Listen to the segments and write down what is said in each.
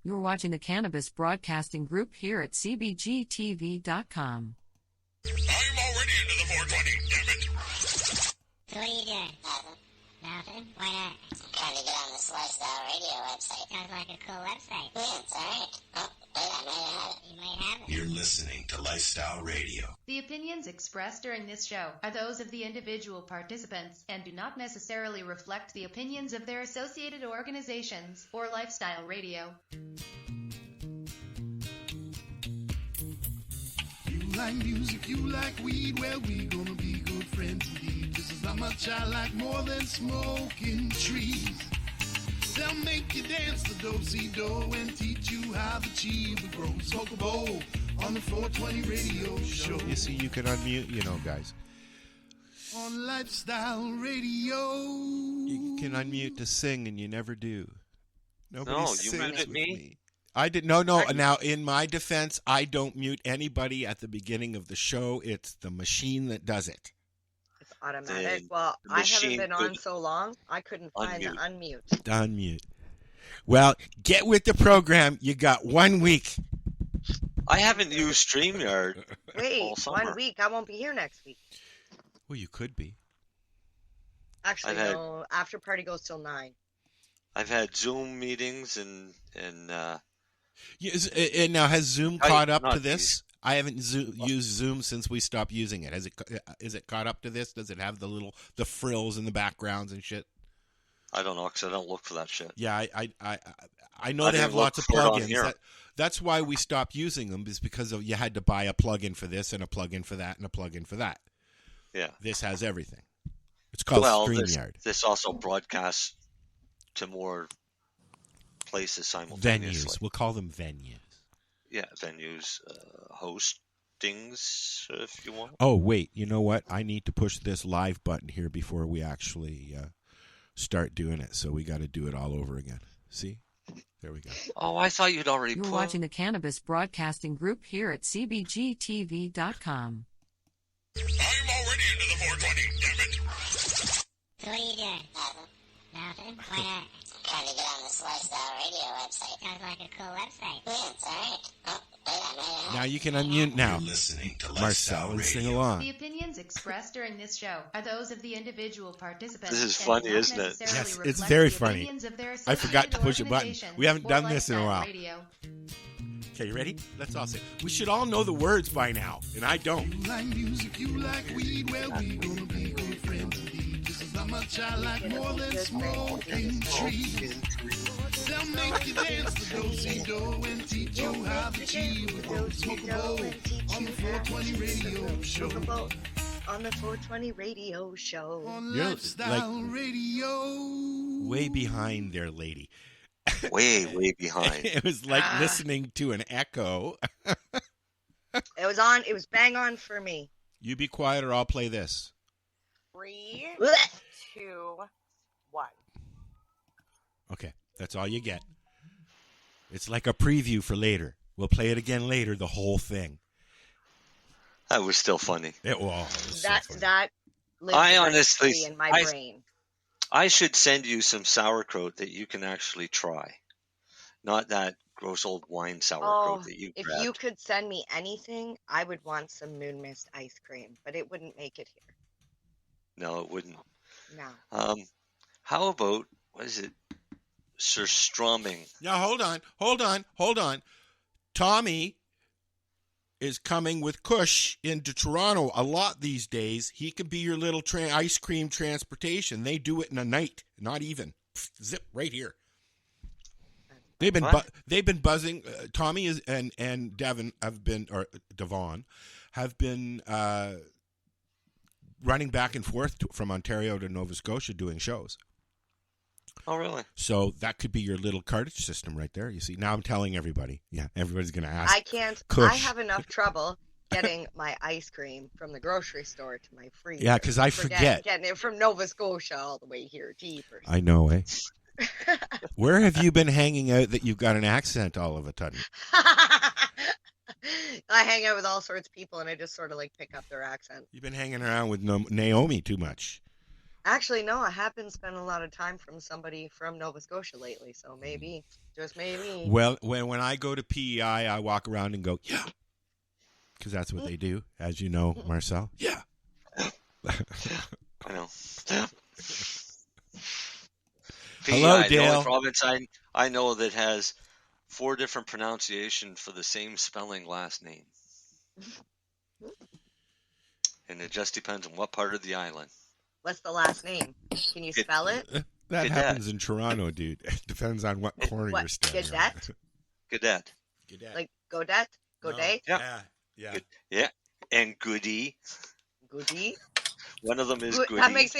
You're watching the Cannabis Broadcasting Group here at cbgtv.com. I'm already into the 420, damn it. So what are you doing? Nothing? Why not? Trying to get on this Lifestyle Radio website. Sounds like a cool website. Yeah, it's alright. Oh, wait, I might have it. You might have it. You're listening to Lifestyle Radio. The opinions expressed during this show are those of the individual participants and do not necessarily reflect the opinions of their associated organizations or Lifestyle Radio. You like music, you like weed, well, we gonna be good friends indeed. This is how much I like more than smoking trees. They'll make you dance the do-si-do and teach you how the chiva grows. Smoke a bowl on the 420 radio show. You see, you can unmute, guys. On Lifestyle Radio. You can unmute to sing, and you never do. Nobody No, sings you muted with me. I did no. Now, in my defense, I don't mute anybody at the beginning of the show. It's the machine that does it. It's automatic. The Well, I haven't machine been on could so long, I couldn't find the unmute. Unmute. Well, get with the program. You got 1 week. I haven't used StreamYard Wait, all summer. 1 week. I won't be here next week. Well, you could be. Actually, no. After party goes till 9. I've had Zoom meetings and Yes, and now, has Zoom caught up to not this? I haven't used Zoom since we stopped using it. Is it caught up to this? Does it have the frills and the backgrounds and shit? I don't know because I don't look for that shit. Yeah, I know they have lots of for it on plugins. here. That's why we stopped using them, is because you had to buy a plugin for this and a plugin for that and a plugin for that. Yeah. This has everything. It's called StreamYard. This also broadcasts to more places simultaneously. Venues. We'll call them venues. Yeah, venues, hostings, if you want. Oh, wait. You know what? I need to push this live button here before we actually start doing it. So we got to do it all over again. See? There we go. Oh, I thought you'd already You're watching the Cannabis Broadcasting Group here at cbgtv.com. I'm already into the 420, damn it. So what are you doing? Nothing? Why not? Trying to get on this Lifestyle Radio website. Sounds like a cool website. Yeah, it's alright. Oh, wait, I might have it. Now you can unmute now. You're listening to Marcel, Lifestyle and sing Radio. along. The opinions expressed during this show are those of the individual participants. This is and funny, do not isn't it? necessarily Yes, it's reflect very the funny. opinions of their I forgot to associated push a button. organizations We haven't or done this in a Lifestyle while. Radio. Okay, you ready? Let's all say. We should all know the words by now, and I don't. You like music, you like weed, well, we gonna be good friends indeed. This is how much I like more than smoking trees. They'll make you dance the do-si-do and teach you how the chiva grows. Smoke a bowl on the 420 radio show. On the 420 radio show. On You're Lifestyle like- Radio. Way behind there, lady. Way, way behind. It was like listening to an echo. It was on. It was bang on for me. You be quiet or I'll play this. 3, Blech. 2, 1. Okay, that's all you get. It's like a preview for later. We'll play it again later, the whole thing. That was still funny. It was so funny. That lives I honestly- vicariously in my brain. I should send you some sauerkraut that you can actually try. Not that gross old wine sauerkraut Oh, that you if grabbed. you could send me anything, I would want some Moon Mist ice cream, but it wouldn't make it here. No, it wouldn't. No. How about, what is it? Surströmming. Now, hold on. Tommy is coming with Kush into Toronto a lot these days. He could be your little ice cream transportation. They do it in a night, not even. Zip, right here. They've been buzzing. Tommy is and Devon have been, or Devon have been running back and forth from Ontario to Nova Scotia doing shows. Oh, really? So that could be your little cartage system right there. You see, now I'm telling everybody. Yeah, everybody's going to ask. I can't. Kush. I have enough trouble getting my ice cream from the grocery store to my freezer. Yeah, because I forget. Getting it from Nova Scotia all the way here. Jeepers. I know, eh? Where have you been hanging out that you've got an accent all of a sudden? I hang out with all sorts of people, and I just sort of like pick up their accent. You've been hanging around with Naomi too much. Actually, no, I have been spending a lot of time from somebody from Nova Scotia lately, so maybe, just maybe. Well, when I go to PEI, I walk around and go, yeah. Because that's what they do, as you know, Marcel. Yeah. I know. Hello, PEI, the Dale. only province I know that has 4 different pronunciations for the same spelling last name. And it just depends on what part of the island. What's the last name? Can you spell it? That Cadet. happens in Toronto, dude. It depends on what corner What, you're standing Cadet? Cadet. Cadet. Like Godet? Godet? Yeah. Yeah. Good. Yeah. And Goody. Goody? One of them is Good, Goody. that makes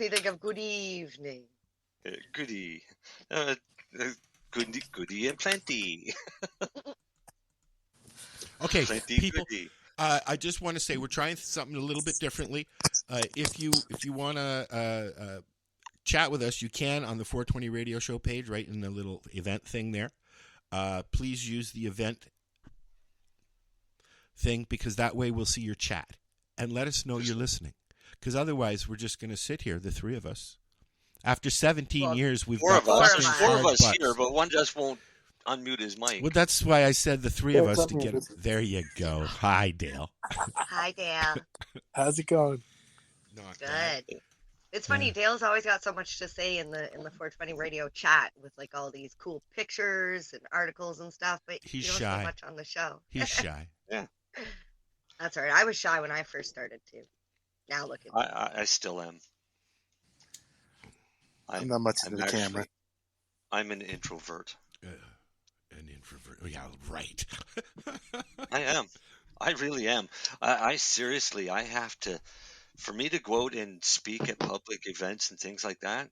me think of good evening. Goody. Goody and plenty. Okay, Plenty people. goody. I just want to say we're trying something a little bit differently. If you want to chat with us, you can on the 420 Radio Show page, right in the little event thing there. Please use the event thing because that way we'll see your chat and let us know you're listening. Because otherwise, we're just going to sit here, the 3 of us. After 17 years, we've got Four of hard us butts. here, but one just won't unmute his mic. Well, that's why I said the 3 of us to get. There you go. Hi, Dale. Hi, Dale. How's it going? Not Good. It's funny. Dale's always got so much to say in the 420 Radio chat with like all these cool pictures and articles and stuff, but He's you don't shy. say much on the show. He's shy. Yeah. That's all right. I was shy when I first started too. Now look at me. I still am. I'm not much into the camera. I'm an introvert. An introvert. Oh, yeah, right. I am. I really am. I seriously, I have to, for me to go out and speak at public events and things like that,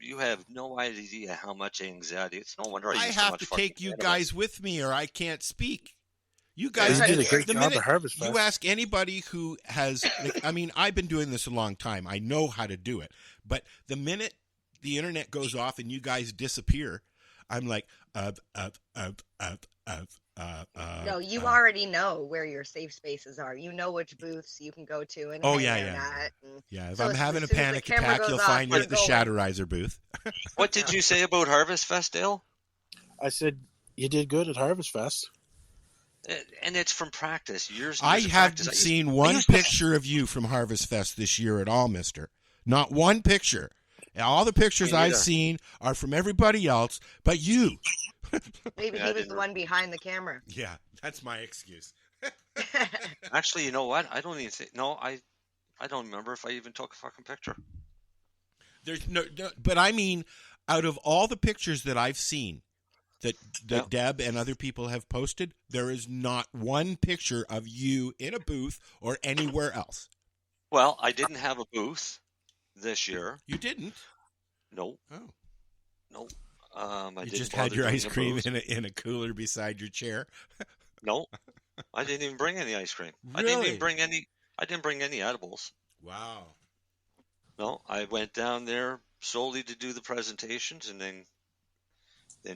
you have no idea how much anxiety. It's no wonder I use so have much to fucking take you cannabis. guys with me or I can't speak. You guys did a great the job minute at Harvest Fest. you ask anybody who has, like, I mean, I've been doing this a long time. I know how to do it. But the minute the internet goes off and you guys disappear, I'm like, No, you already know where your safe spaces are. You know which booths you can go to and hang out at. And Yeah, if so I'm as having a soon as the panic camera attack, goes you'll off, find me we're at the going. Shatterizer booth. What did you say about Harvest Fest, Dale? I said you did good at Harvest Fest. And it's from practice. Years I of haven't practice. seen one picture of you from Harvest Fest this year at all, mister. Not one picture. All the pictures Me I've neither. seen are from everybody else but you. Maybe he was the one behind the camera. Yeah, that's my excuse. Actually, you know what? I don't even think. No, I don't remember if I even took a fucking picture. There's no, but I mean, out of all the pictures that I've seen that Deb and other people have posted, there is not one picture of you in a booth or anywhere else. Well, I didn't have a booth this year. You didn't? No. Oh. No. I You didn't just had bother your doing ice a cream booth. in a cooler beside your chair. No. I didn't even bring any ice cream. I Really? didn't even bring any. I didn't bring any edibles. Wow. No, I went down there solely to do the presentations and then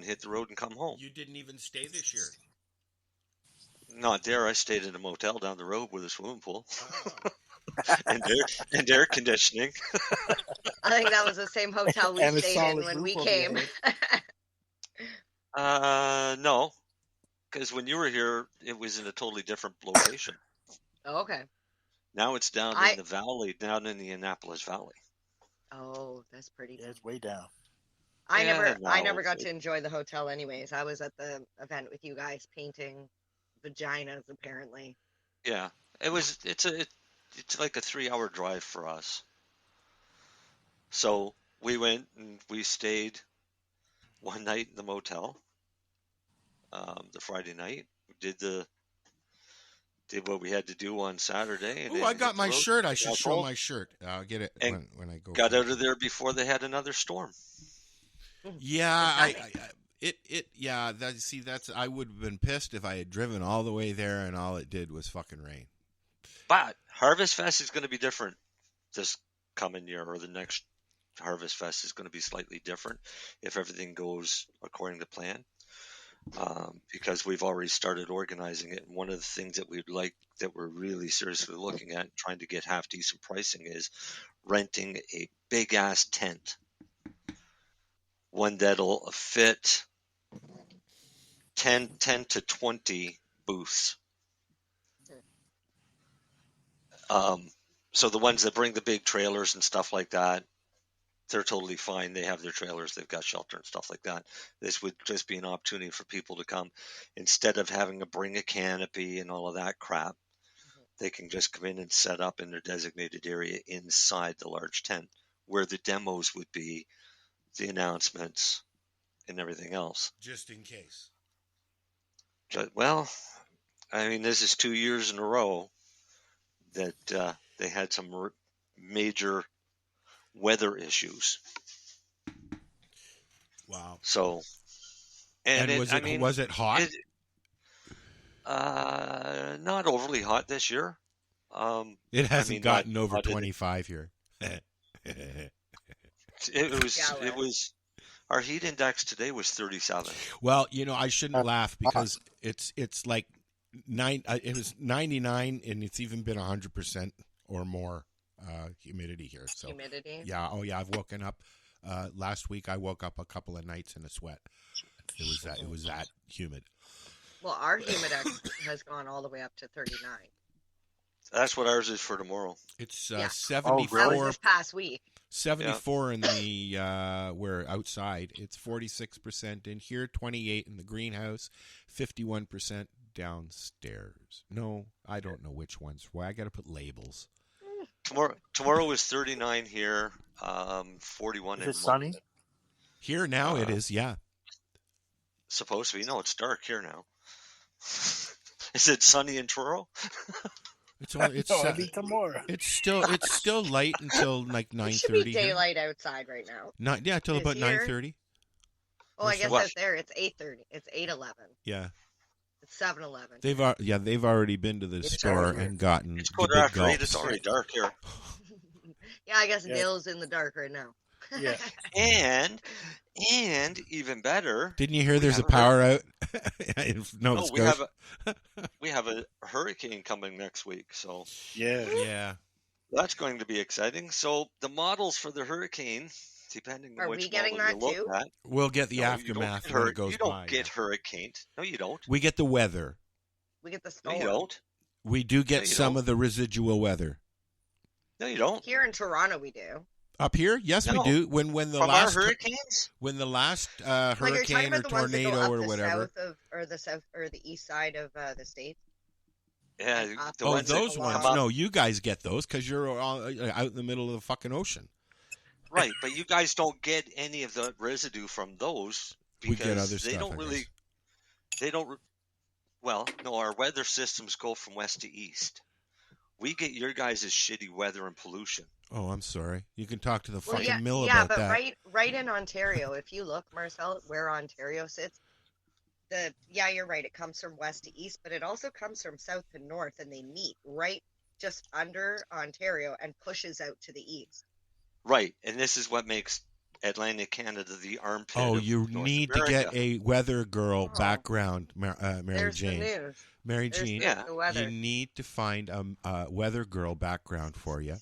hit the road and come home. You didn't even stay this year. Not there. I stayed in a motel down the road with a swimming pool and air conditioning. I think that was the same hotel we And a stayed in solid when we roof over came. your No, because when you were here, it was in a totally different location. Okay. Now it's down in the valley, down in the Annapolis Valley. Oh, that's pretty. Yeah, it's way down. I Yeah, never no, got to enjoy the hotel anyways. I was at the event with you guys painting vaginas apparently. Yeah, it's like a 3-hour drive for us. So we went and we stayed one night in the motel. The Friday night, we did what we had to do on Saturday. And Oh, then I got hit the my road, shirt. I got should show home, my shirt. I'll get it and when I go. got out of there before they had another storm. Yeah, I would have been pissed if I had driven all the way there and all it did was fucking rain. But Harvest Fest is going to be different this coming year, or the next Harvest Fest is going to be slightly different if everything goes according to plan. because we've already started organizing it. And one of the things that we're really seriously looking at, trying to get half decent pricing, is renting a big ass tent, one that'll fit 10 to 20 booths. So the ones that bring the big trailers and stuff like that, they're totally fine. They have their trailers, they've got shelter and stuff like that. This would just be an opportunity for people to come. Instead of having to bring a canopy and all of that crap, they can just come in and set up in their designated area inside the large tent, where the demos would be, the announcements, and everything else. Just in case. Well, I mean, this is 2 years in a row that they had some major weather issues. Wow. So, was it hot? Not overly hot this year. It hasn't gotten over 25 here. It was. Our heat index today was 37. Well, I shouldn't laugh because it's like it was 99, and it's even been 100% or more humidity here. So humidity. Yeah. Oh yeah. I've woken up last week. I woke up a couple of nights in a sweat. It was that humid. Well, our humidex has gone all the way up to 39. That's what ours is for tomorrow. It's 74. That was this past week. 74 in the we're outside. It's 46% in here, 28 in the greenhouse, 51% downstairs. No, I don't know which ones. Why I got to put labels. Tomorrow is 39 here, 41 Is in it sunny? London. Here now it is, yeah. Supposed to be. No, it's dark here now. Is it sunny in Toronto? It's only tomorrow. It's still light until like 9:30. It should be daylight outside right now. Till about 9:30. Oh, I guess out there it's 8:30. It's 8:11. Yeah. It's 7:11. They've already been to the store and gotten. It's quarter after 8. It's already dark here. Yeah, I guess Dale's in the dark right now. Yeah. And even better. Didn't you hear there's a power out? No, we have a hurricane coming next week, so yeah, that's going to be exciting. So the models for the hurricane, depending on which model you look at, we'll get the aftermath when it goes by. You don't get hurricaned. No, you don't. We get the weather. We get the storm. No, you don't. We do get some of the residual weather. No, you don't. Here in Toronto, we do. Up here, yes, we do. When the From last our hurricanes, hurricane or tornado or whatever, the south or the east side of the state. Yeah. Those ones. No, you guys get those because you're all out in the middle of the fucking ocean. Right, but you guys don't get any of the residue from those because we get other stuff. They don't really. They don't. Well, no, our weather systems go from west to east. We get your guys' shitty weather and pollution. Oh, I'm sorry. You can talk to the fucking mill about that. Yeah, but right in Ontario, if you look, Marcel, where Ontario sits, you're right. It comes from west to east, but it also comes from south to north, and they meet right just under Ontario and pushes out to the east. Right, and this is what makes Atlantic Canada the armpit. Oh, of you North need America. to get a weather girl background, Mary Jane. The news. Mary Jane, the weather. you need to find a weather girl background for you.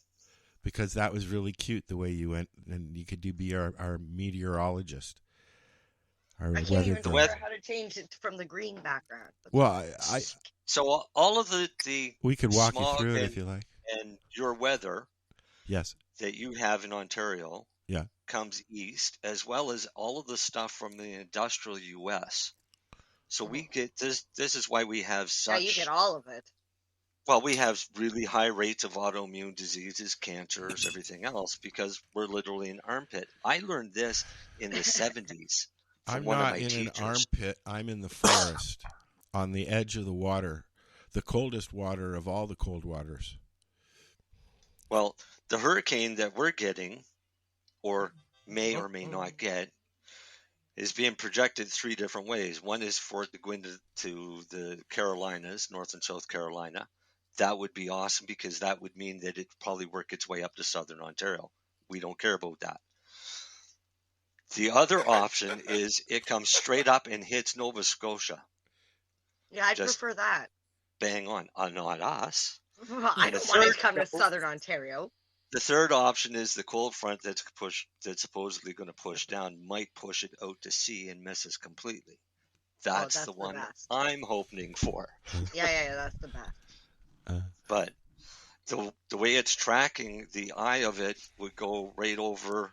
Because that was really cute the way you went, and you could be our meteorologist. I can't even remember how to change it from the green background. Well, so all of the we could walk you smog through it if you like. And your weather, yes, that you have in Ontario, comes east, as well as all of the stuff from the industrial U.S. So we get this. This is why we have such. Yeah, you get all of it. Well, we have really high rates of autoimmune diseases, cancers, everything else, because we're literally an armpit. I learned this in the 70s. I'm one not of my in teachers. an armpit. I'm in the forest, on the edge of the water, the coldest water of all the cold waters. Well, the hurricane that we're getting, or may or may not get, is being projected 3 different ways. One is for it to go into the Carolinas, North and South Carolina. That would be awesome because that would mean that it'd probably work its way up to southern Ontario. We don't care about that. The other option is it comes straight up and hits Nova Scotia. Yeah, I'd Just prefer that. bang on. Not us. I don't want it to come to Southern Ontario. The third option is the cold front that's supposedly going to push down might push it out to sea and miss us completely. That's the one I'm hoping for. Yeah, that's the best. But the way it's tracking, the eye of it would go right over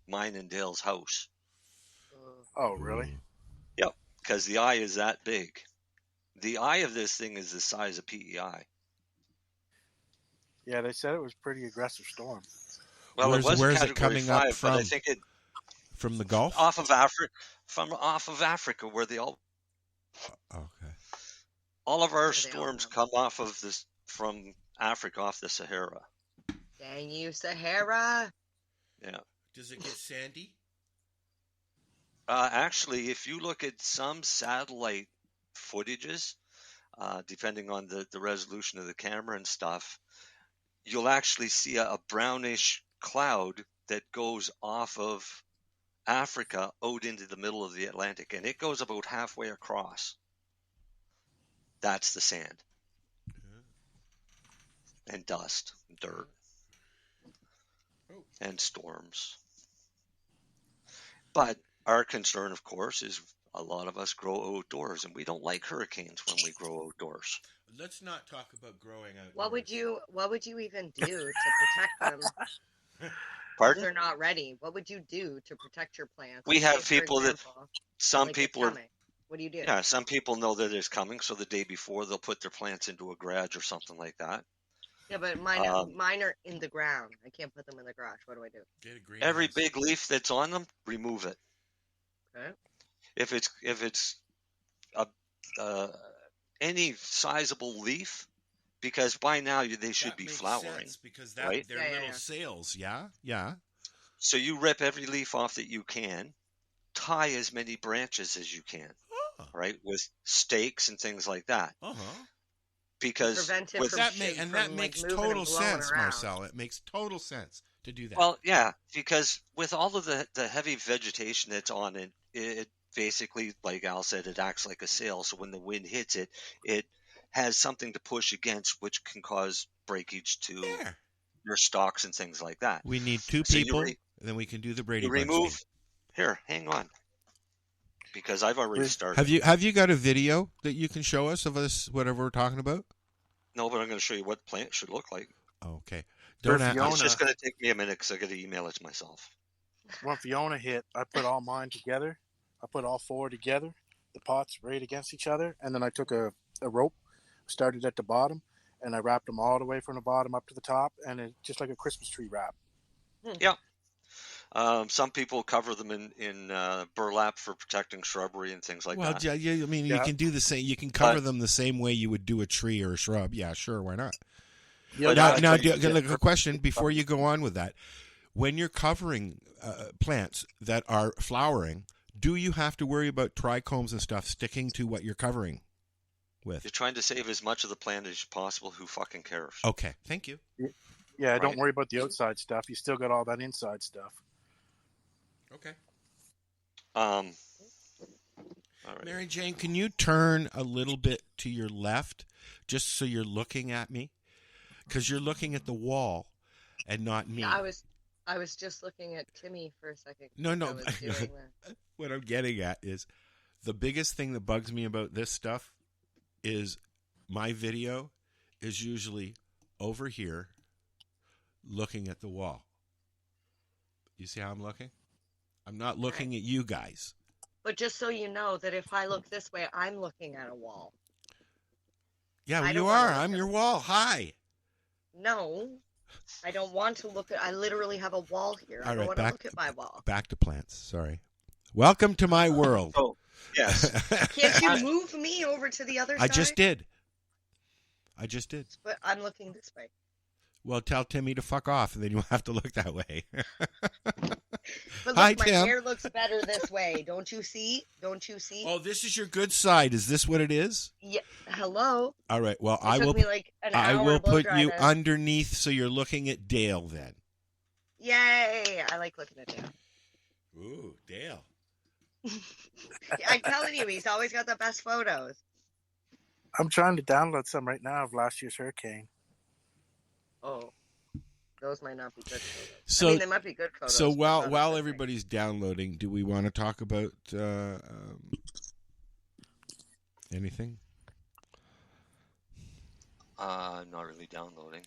mine and Dale's house. Oh, really? Yep, because the eye is that big. The eye of this thing is the size of PEI. Yeah, they said it was a pretty aggressive storm. Well, where's it coming 5, up from? But I think it from the Gulf, off of Africa, where they all. Okay. All of our storms come off of this from Africa, off the Sahara. Dang you, Sahara! Yeah. Does it get sandy? Actually, if you look at some satellite footages, depending on the resolution of the camera and stuff, you'll actually see a brownish cloud that goes off of Africa out into the middle of the Atlantic, and it goes about halfway across. That's the sand. And dust, and dirt, and storms. But our concern, of course, is a lot of us grow outdoors, and we don't like hurricanes when we grow outdoors. Let's not talk about growing outdoors. What would you even do to protect them? Pardon? If they're not ready. What would you do to protect your plants? We have Say, for people example, some like people it's are. coming. What do you do? Yeah, some people know that it's coming, so the day before they'll put their plants into a garage or something like that. Yeah, but mine are in the ground. I can't put them in the garage. What do I do? Get a greenhouse. Every big leaf that's on them, remove it. Okay. If it's any sizable leaf, because by now they should That be makes flowering. sense, because they're right? little sails. Yeah. So you rip every leaf off that you can, tie as many branches as you can, right, with stakes and things like that. Because that makes total sense, Marcel. It makes total sense to do that. Well, yeah, because with all of the heavy vegetation that's on it, it basically, like Al said, it acts like a sail. So when the wind hits it, it has something to push against, which can cause breakage to your stalks and things like that. We need two people, and then we can do the Brady Bunch thing. Here, hang on, because I've already started. Have you got a video that you can show us of us whatever we're talking about? No, but I'm going to show you what plant should look like. Okay. It's just going to take me a minute because I got to email it to myself. When Fiona hit, I put all mine together. I put all four together, the pots right against each other, and then I took a rope, started at the bottom, and I wrapped them all the way from the bottom up to the top, and it's just like a Christmas tree wrap. Yeah. Some people cover them in burlap for protecting shrubbery and things like that. Well, yeah, I mean, you can do the same. You can cover them the same way you would do a tree or a shrub. Yeah, sure, why not? Yeah, now, a question before you go on with that. When you're covering plants that are flowering, do you have to worry about trichomes and stuff sticking to what you're covering with? You're trying to save as much of the plant as possible. Who fucking cares? Okay, thank you. Yeah, don't worry about the outside stuff. You still got all that inside stuff. Okay. All right. Mary Jane, can you turn a little bit to your left, just so you're looking at me? Because you're looking at the wall and not me. Yeah, I was just looking at Timmy for a second. No. What I'm getting at is the biggest thing that bugs me about this stuff is my video is usually over here looking at the wall. You see how I'm looking? I'm not looking at you guys. But just so you know that if I look this way, I'm looking at a wall. Yeah, well, you are. I'm your wall. Hi. No, I don't want to look at. I literally have a wall here. I don't want to look at my wall. Back to plants. Sorry. Welcome to my world. Oh, yes. Can't you move me over to the other side? I just did. But I'm looking this way. Well, tell Timmy to fuck off, and then you'll have to look that way. But look, Hi, my Tim. hair looks better this way. Don't you see? Oh, this is your good side. Is this what it is? Yeah. Hello. All right. Well, It took me like an hour I will to blow put dry you this. underneath, so you're looking at Dale then. Yay! I like looking at Dale. Ooh, Dale. I'm telling you, he's always got the best photos. I'm trying to download some right now of last year's hurricane. Oh, those might not be good photos. So, I mean, they might be good photos. So but while not while everything. everybody's downloading, do we want to talk about anything? I'm not really downloading.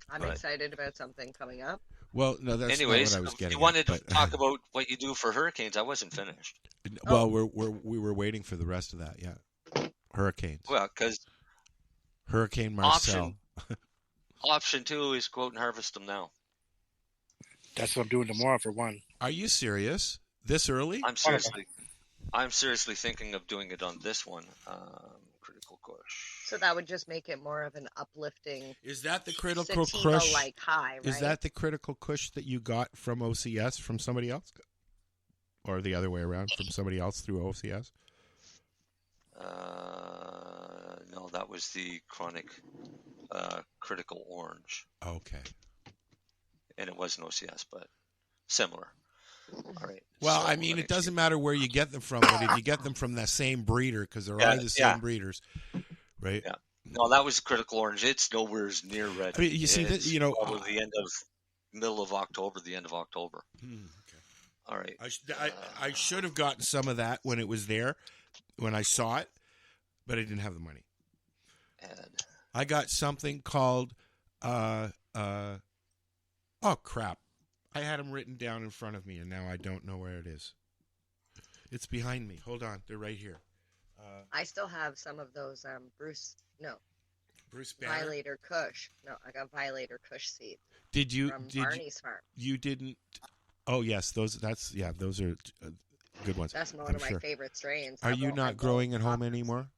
I'm but- excited about something coming up. Well, no, that's Anyways, not what I was if getting you wanted at, to talk about what you do for hurricanes, I wasn't finished. Well, we were waiting for the rest of that. Yeah, hurricanes. Well, because Hurricane Marcel. option 2 is go out and harvest them now. That's what I'm doing tomorrow for one. Are you serious? This early? I'm seriously thinking of doing it on this one. Critical Kush. So that would just make it more of an uplifting. Is that the critical kush? Sativa-like high, right? Is that the critical kush that you got from OCS from somebody else, or the other way around from somebody else through OCS? No, that was the chronic critical orange. Okay. And it wasn't OCS, but similar. All right. Well, so I mean, it doesn't matter where you get them from, but if you get them from the same breeder, because they're all the same breeders, right? Yeah. No, that was critical orange. It's nowhere near ready. I mean, you see that, you know, probably the middle of October, the end of October. Okay. All right. I should have gotten some of that when it was there, when I saw it, but I didn't have the money. I got something called, oh crap. I had them written down in front of me, and now I don't know where it is. It's behind me. Hold on. They're right here. I still have some of those Bruce Banner? Violator Kush. No, I got Violator Kush seeds. Did you? From Barney's farm. You didn't. Oh yes, those are good ones. That's one of my favorite strains. Are you not growing at home anymore?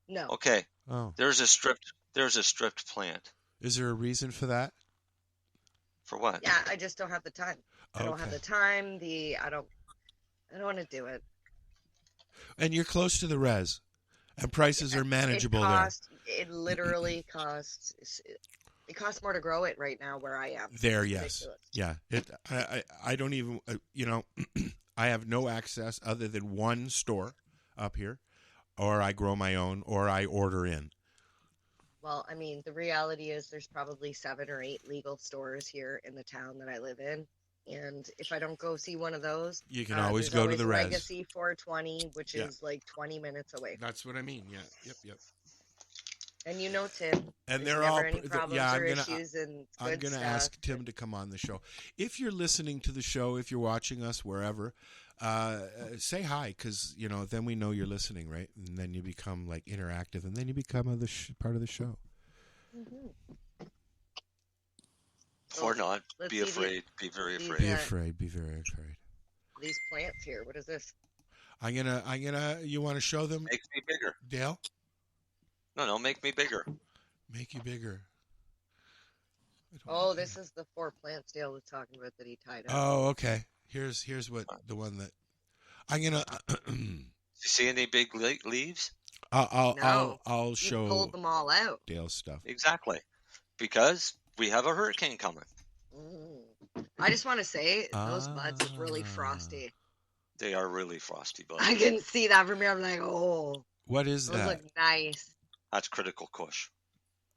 No. Okay. Oh. There's a stripped plant. Is there a reason for that? For what? Yeah, I just don't have the time. I don't have the time. I don't want to do it. And you're close to the res, and prices are manageable there. It literally costs. It costs more to grow it right now where I am. There, yes, yeah. I don't even. I have no access other than one store up here, or I grow my own, or I order in. Well, I mean, the reality is there's probably 7 or 8 legal stores here in the town that I live in. And if I don't go see one of those, you can always go to the res. Legacy 420, which is like 20 minutes away. That's what I mean. Yeah. Yep. And you know Tim. And they're never all any problems or issues and I'm going to ask Tim to come on the show. If you're listening to the show, if you're watching us wherever, say hi, because then we know you're listening, right? And then you become like interactive, and then you become part of the show. Mm-hmm. Or not. Be afraid. Be very afraid. Be afraid. Be very afraid. These plants here. What is this? I'm gonna. You want to show them? Make me bigger, Dale. No, make me bigger. Make you bigger. Oh, this is the 4 plants Dale was talking about that he tied up. Oh, okay. Here's what the one that I'm gonna. You see any big leaves? I'll show. You pulled them all out. Dale's stuff. Exactly, because we have a hurricane coming. I just want to say those buds look really frosty. They are really frosty buds. I can see that from here. I'm like, oh. What is those that? Look nice. That's critical kush.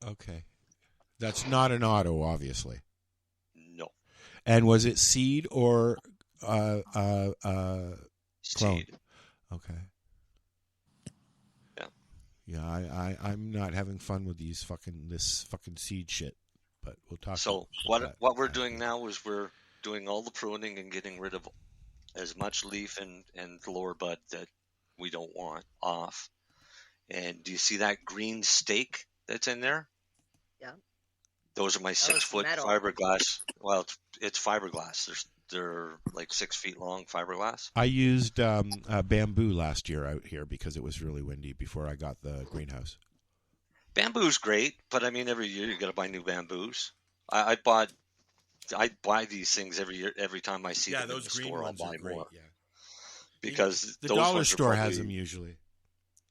Okay, that's not an auto, obviously. No. And was it seed or clone? Seed. Okay. Yeah. Yeah, I'm not having fun with this fucking seed shit. But we'll talk. So what we're doing now is we're doing all the pruning and getting rid of as much leaf and lower bud that we don't want off. And do you see that green stake that's in there? Yeah. Those are my 6-foot fiberglass. Well, it's fiberglass. They're like 6 feet long fiberglass. I used bamboo last year out here because it was really windy before I got the greenhouse. Bamboo's great, but I mean, every year you got to buy new bamboos. I buy these things every year. Every time I see them in the store, I'll buy more. Yeah. Because the those dollar store has them usually.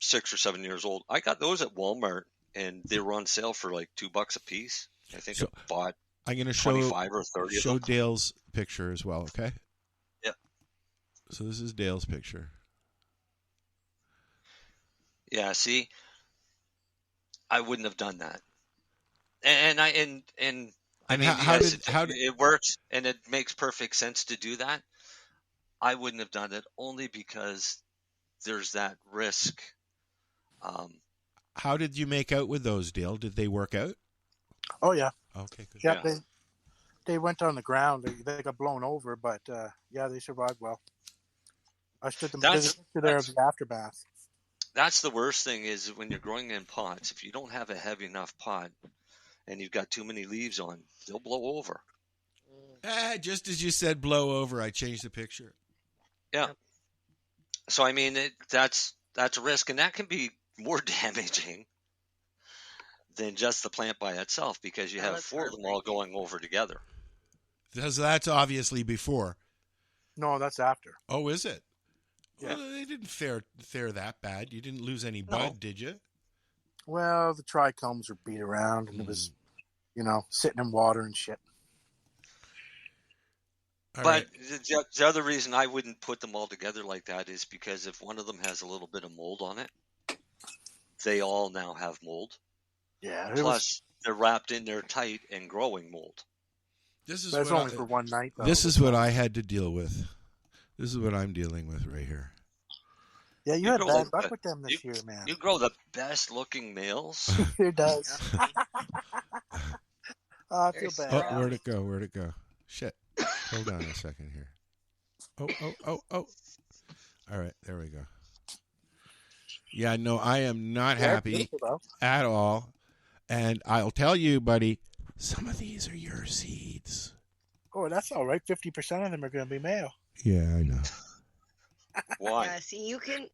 6 or 7 years old. I got those at Walmart, and they were on sale for like $2 a piece. I think I bought. I'm going to 25 or 30 show of them. Dale's picture as well. Okay. Yeah. So this is Dale's picture. Yeah, see, I wouldn't have done that. And I mean, yes, it works and it makes perfect sense to do that. I wouldn't have done it only because there's that risk. How did you make out with those, Dale? Did they work out? Oh yeah. Okay, good. Yeah, they went on the ground. They got blown over, but they survived well. I stood them there of the aftermath. That's the worst thing is when you're growing in pots. If you don't have a heavy enough pot and you've got too many leaves on, they'll blow over. Just as you said, blow over, I changed the picture. Yeah. So I mean, that's a risk, and that can be more damaging than just the plant by itself because you have four of them all going over together. That's obviously before. No, that's after. Oh, is it? Yeah. Well, they didn't fare that bad. You didn't lose any bud, did you? Well, the trichomes were beat around, and it was, sitting in water and shit. But the other reason I wouldn't put them all together like that is because if one of them has a little bit of mold on it, they all now have mold. Yeah. Plus, they're wrapped in there tight and growing mold. That's only for one night, though. This is what I had to deal with. This is what I'm dealing with right here. Yeah, you had bad luck with them this year, man. You grow the best-looking males. It does. I feel bad. Oh, where'd it go? Where'd it go? Shit. Hold on a second here. Oh. All right, there we go. Yeah, no, I am not happy at all. And I'll tell you, buddy, some of these are your seeds. Oh, that's all right. 50% of them are going to be male. Yeah, I know. Why? Yeah, see, you can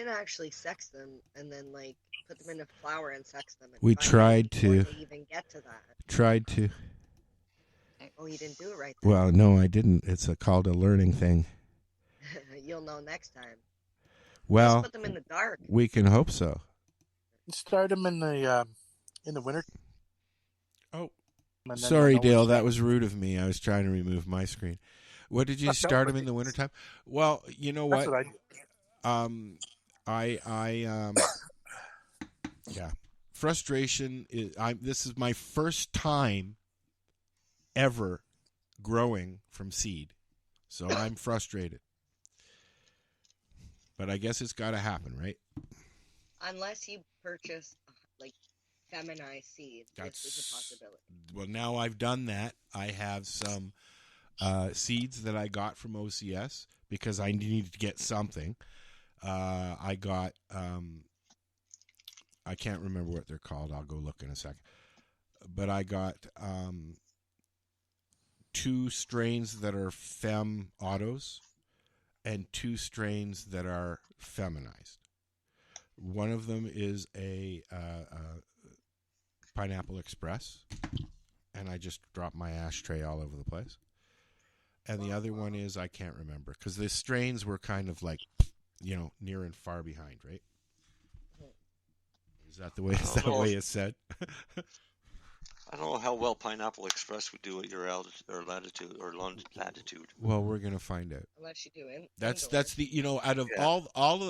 actually sex them and then put them in a flower and sex them. We tried to. They even get to that. Tried to. Oh, you didn't do it right then. Well, no, I didn't. It's called a learning thing. You'll know next time. Well, just put them in the dark. We can hope so. Start them in the winter. Oh, sorry, Dale. That was rude of me. I was trying to remove my screen. What did you start them in the wintertime? Well, you know what? That's what I yeah. Frustration is. This is my first time ever growing from seed, so I'm frustrated. But I guess it's got to happen, right? Unless you purchase feminized seeds, this is a possibility. Well, now I've done that. I have some seeds that I got from OCS because I needed to get something. I got I can't remember what they're called. I'll go look in a second. But I got 2 strains that are fem autos and 2 strains that are feminized. One of them is a Pineapple Express, and I just dropped my ashtray all over the place. And the other one is, I can't remember, because the strains were kind of near and far behind, right? Is that the way it's said? I don't know how well Pineapple Express would do at your latitude or latitude. Well, we're gonna find out. Unless you do it. That's the out of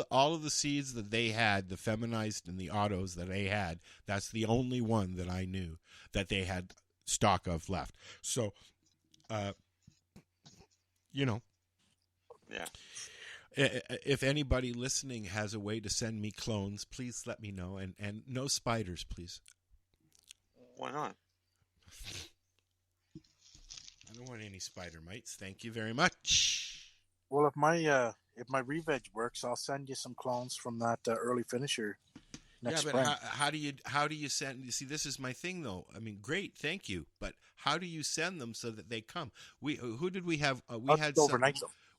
all of the seeds that they had, the feminized and the autos that they had, that's the only one that I knew that they had stock of left. So, Yeah. If anybody listening has a way to send me clones, please let me know. And no spiders, please. Why not? I don't want any spider mites. Thank you very much. Well, if my re-veg works, I'll send you some clones from that early finisher next spring. How do you send? You see, this is my thing, though. I mean, great, thank you, but how do you send them so that they come? Who did we have?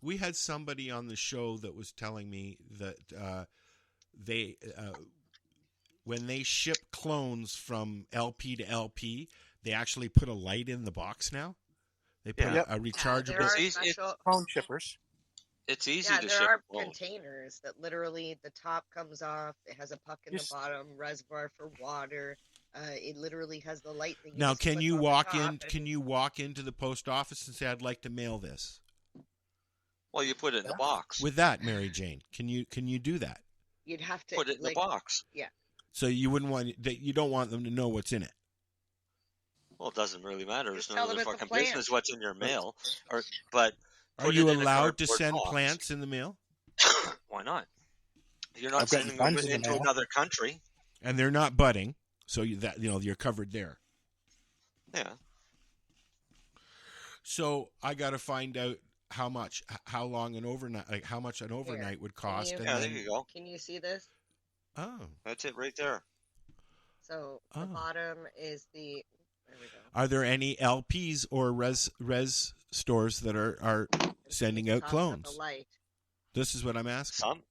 We had somebody on the show that was telling me that they when they ship clones from LP to LP, they actually put a light in the box now. They put a rechargeable clone shippers. It's easy to ship. There are containers that literally the top comes off. It has a puck in the bottom, reservoir for water. It literally has the light thing. Now, can you walk in? Can you walk into the post office and say, "I'd like to mail this"? Well, you put it in the box. With that, Mary Jane, can you do that? You'd have to Put it in the box. Yeah. So you wouldn't want that. You don't want them to know what's in it. Well, it doesn't really matter. It's Just none tell of their them it's a fucking plant. business what's in your mail. But Are put you it in a allowed to cardboard send box. plants in the mail? Why not? You're not I've got sending bunch them in the into mail. another country. And they're not budding, so you're covered there. Yeah. So I got to find out how long an overnight, like how much an overnight would cost. Can Yeah, there you go. Can you see this? Oh, That's it right there. So the bottom is the. There we go. are there any LPs or res stores that are sending out Talking about clones? The light. This is what I'm asking. Some,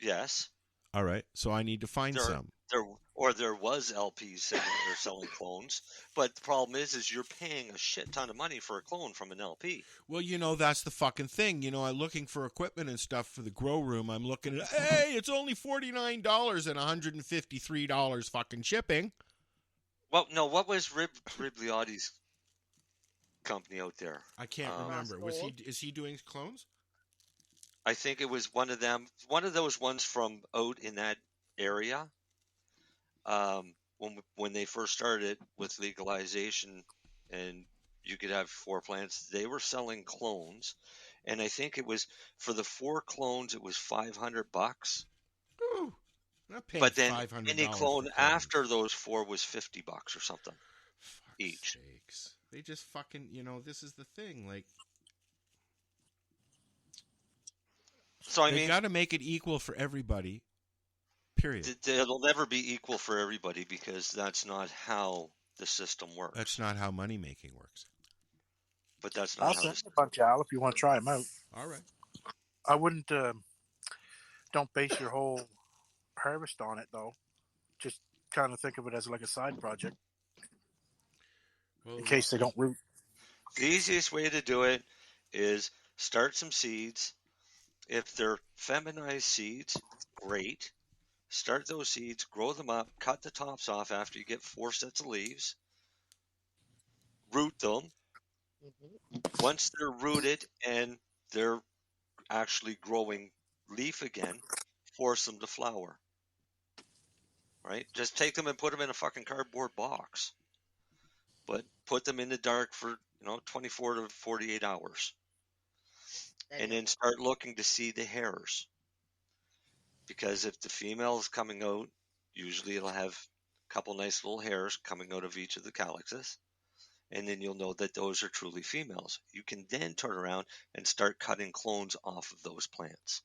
yes. All right, so I need to find some. There was LPs selling clones, but the problem is you're paying a shit ton of money for a clone from an LP. Well, that's the fucking thing. I'm looking for equipment and stuff for the grow room. I'm looking at, hey, it's only $49 and $153 fucking shipping. Well, no, what was Ribliotti's company out there? I can't remember. Is he doing clones? I think it was one of them, one of those ones from out in that area. When they first started with legalization and you could have 4 plants, they were selling clones. And I think it was for the 4 clones, it was $500. Ooh, I'm not paying But then $500 any for clone clones. after those 4 was $50 or something each. Sakes. They just fucking, this is the thing. Like, So they got to make it equal for everybody. Period. It'll never be equal for everybody because that's not how the system works. That's not how money making works. But that's not I'll how send the you a bunch, Al, if you want to try them out. All right. I wouldn't. Don't base your whole harvest on it, though. Just kind of think of it as like a side project, in case they don't root. The easiest way to do it is start some seeds. If they're feminized seeds, great. Start those seeds, grow them up, cut the tops off after you get 4 sets of leaves. Root them. Once they're rooted and they're actually growing leaf again, force them to flower. Right? Just take them and put them in a fucking cardboard box. But put them in the dark for, 24 to 48 hours. And then start looking to see the hairs. Because if the female is coming out, usually it'll have a couple nice little hairs coming out of each of the calyxes. And then you'll know that those are truly females. You can then turn around and start cutting clones off of those plants.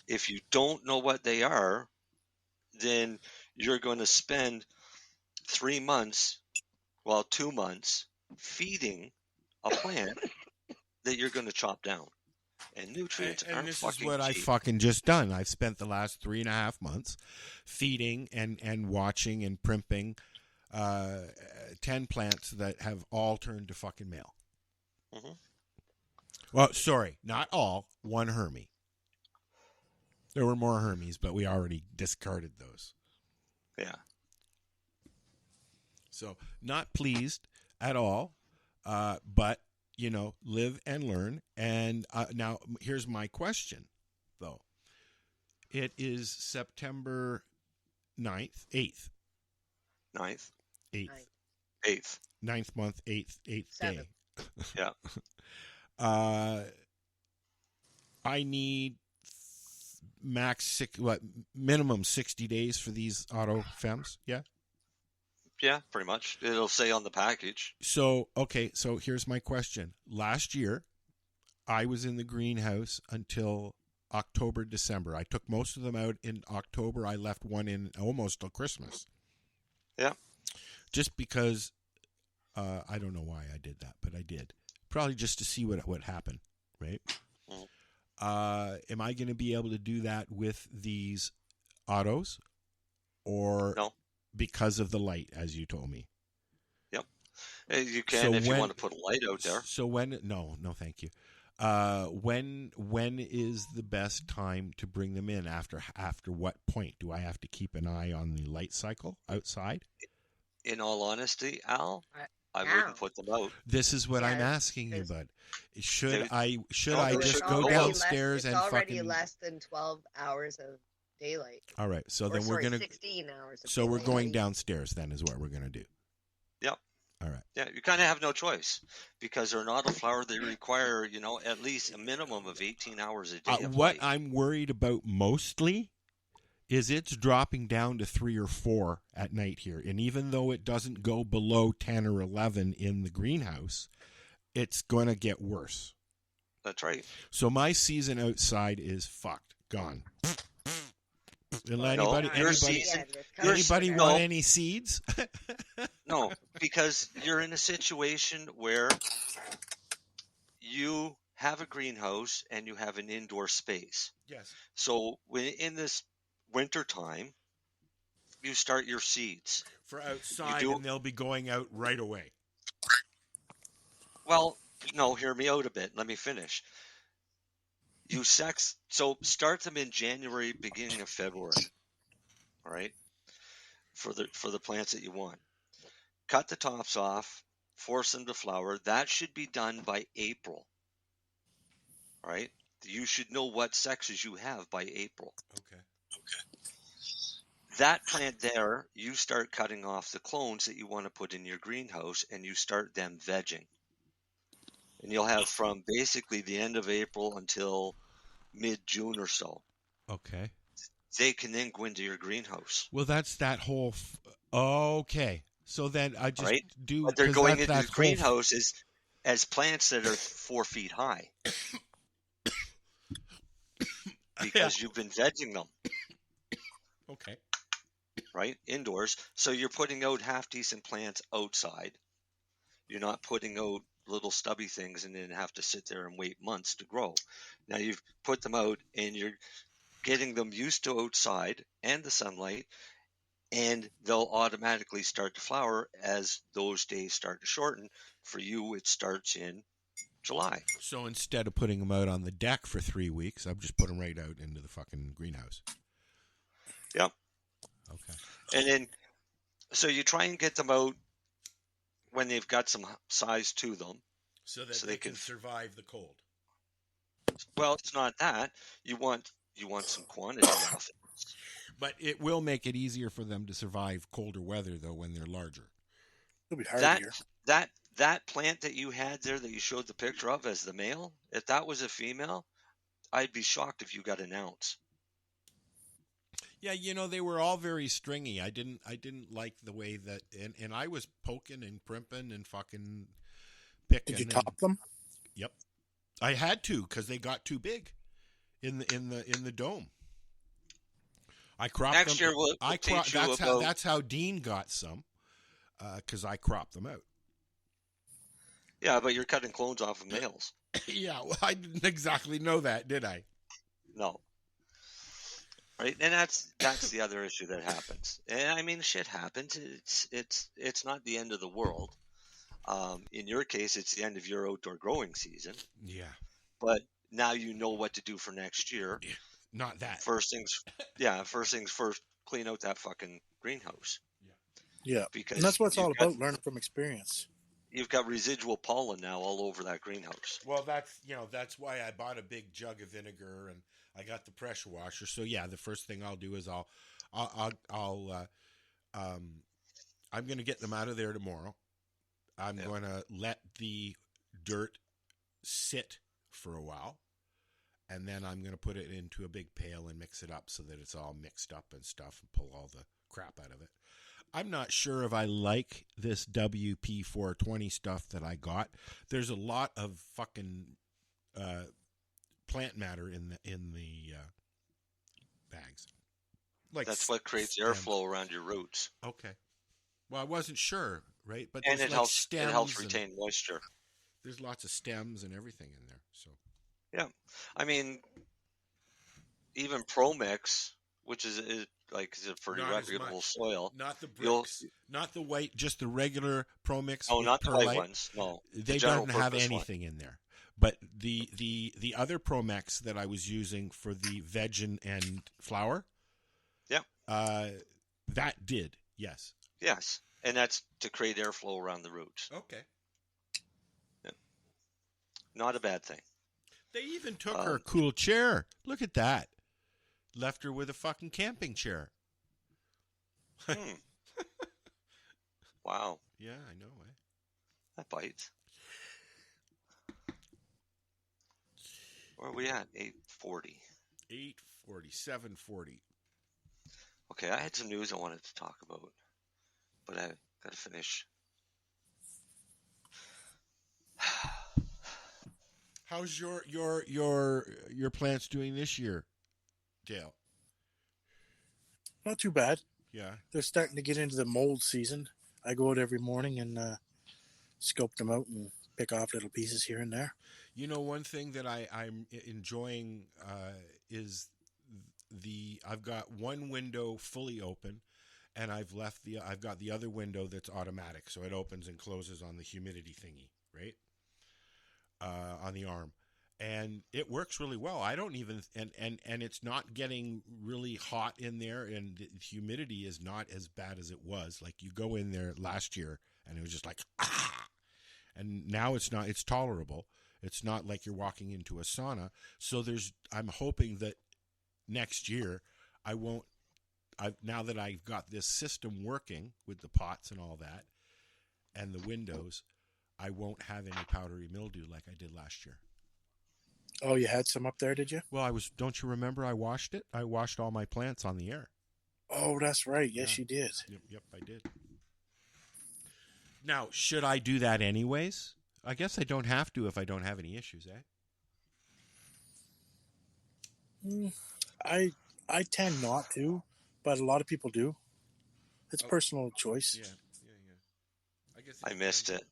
If you don't know what they are, then you're going to spend 2 months, feeding a plant that you're going to chop down. And nutrients And aren't this fucking is what I cheap. fucking just done. I've spent the last 3.5 months feeding and watching and primping 10 plants that have all turned to fucking male. Mm-hmm. Well, sorry, not all. 1 Hermie. There were more Hermies, but we already discarded those. Yeah. So, not pleased at all, but, live and learn. And now, here's my question, though. It is September 9th, 8th. 9th. 8th. 8th. 9th month, 8th day. Yeah. I need minimum 60 days for these auto femmes, yeah? Yeah, pretty much. It'll say on the package. So here's my question. Last year, I was in the greenhouse until October, December. I took most of them out in October. I left one in almost till Christmas. Yeah. Just because, I don't know why I did that, but I did. Probably just to see what happened, right? Am I going to be able to do that with these autos? Or no? Because of the light, as you told me. Yep. You can if you want to put a light out there. So no, thank you. When is the best time to bring them in? After what point? Do I have to keep an eye on the light cycle outside? In all honesty, Al, I Now. wouldn't put them out. This is what I'm Yes, asking you, because- bud. Should They- I No, just they it's should go go out. downstairs it's and already fucking? less than 12 hours of daylight. All right, so Or, then we're sorry, gonna. 16 hours of So we're daylight. going downstairs. Then is what we're gonna do. Yep. All right. Yeah, you kind of have no choice because they're not a flower. They require, at least a minimum of 18 hours a day of What light. I'm worried about mostly is it's dropping down to 3 or 4 at night here, and even though it doesn't go below 10 or 11 in the greenhouse, it's going to get worse. That's right. So my season outside is fucked, gone. No, Anybody your season. Yeah, it's kind of anybody shit. want No. any seeds? No, because you're in a situation where you have a greenhouse and you have an indoor space. Yes. So when in this winter time, you start your seeds. For outside, do- and they'll be going out right away. Well, no, hear me out a bit. Let me finish. So start them in January, beginning of February. All right, for the plants that you want. Cut the tops off, force them to flower. That should be done by April. All right, you should know what sexes you have by April. Okay. That plant there, you start cutting off the clones that you want to put in your greenhouse, and you start them vegging. And you'll have from basically the end of April until mid-June or so. Okay. They can then go into your greenhouse. Well, that's that whole. Okay. So then I just Right? do. But they're 'cause going that- into that the whole- greenhouse as plants that are 4 feet high. Because you've been vegging them, Okay. right? Indoors. So you're putting out half-decent plants outside. You're not putting out little stubby things and then have to sit there and wait months to grow. Now you've put them out and you're getting them used to outside and the sunlight, and they'll automatically start to flower as those days start to shorten. For you, it starts in July. So instead of putting them out on the deck for 3 weeks, I've just put them right out into the fucking greenhouse. Yep. Okay. And then, so you try and get them out when they've got some size to them. So that So they they can can- survive the cold. Well, it's not that. You want some quantity off it. But it will make it easier for them to survive colder weather, though, when they're larger. It'll be harder. That plant that you had there that you showed the picture of as the male, if that was a female, I'd be shocked if you got an ounce. Yeah, they were all very stringy. I didn't like the way that, and I was poking and primping and fucking picking. Did you and- top them? Yep, I had to because they got too big in the dome. I cropped Next them. year we'll teach you about. That's how Dean got some, because I cropped them out. Yeah, but you're cutting clones off of males. Yeah, well, I didn't exactly know that, did I? No. Right, and that's the other issue that happens. And I mean, shit happens. It's not the end of the world. In your case, it's the end of your outdoor growing season. Yeah, But now you know what to do for next year. not that. First things first. Clean out that fucking greenhouse. Yeah. Because And that's what it's all you've got- about, learning from experience. You've got residual pollen now all over that greenhouse. Well, that's why I bought a big jug of vinegar and I got the pressure washer. So yeah, the first thing I'll do is I'm going to get them out of there tomorrow. I'm going to let the dirt sit for a while, and then I'm going to put it into a big pail and mix it up so that it's all mixed up and stuff and pull all the crap out of it. I'm not sure if I like this WP420 stuff that I got. There's a lot of fucking plant matter in the bags. Like That's what creates stems. airflow around your roots, Okay. Well, I wasn't sure, right? But and there's it like helps stems and retain moisture. there's lots of stems and everything in there. So Yeah, I mean, even ProMix, which is a pretty Not as reputable much. soil. not the You'll- bricks, not the white, just the regular ProMix. No, with not the white perlite. ones. No, They the general don't have purpose one. anything in there. But the other Promex that I was using for the veg and flour, Yep. that did, yes. Yes. And that's to create airflow around the roots. Okay. Yeah. Not a bad thing. They even took her cool chair. Look at that. Left her with a fucking camping chair. Wow. Yeah, I know. That bites. Where are we at? 8:40. 8:40, 7:40. Okay, I had some news I wanted to talk about, but I got to finish. How's your plants doing this year, Dale? Not too bad. Yeah. They're starting to get into the mold season. I go out every morning and scope them out and pick off little pieces here and there. You know, one thing that I'm enjoying is I've got one window fully open, and I've got the other window that's automatic, so it opens and closes on the humidity thingy, right? On the arm. And it works really well. I don't even and it's not getting really hot in there, and the humidity is not as bad as it was. Like, you go in there last year and it was just like, and now it's not. It's tolerable. It's not like you're walking into a sauna. So I'm hoping that next year now that I've got this system working with the pots and all that and the windows, I won't have any powdery mildew like I did last year. Oh, you had some up there, did you? Well, don't you remember I washed it? I washed all my plants on the air. Oh, that's right. Yes, you did. Yep, I did. Now, should I do that anyways? I guess I don't have to if I don't have any issues, I tend not to, but a lot of people do. It's personal choice. Yeah. I guess I missed it.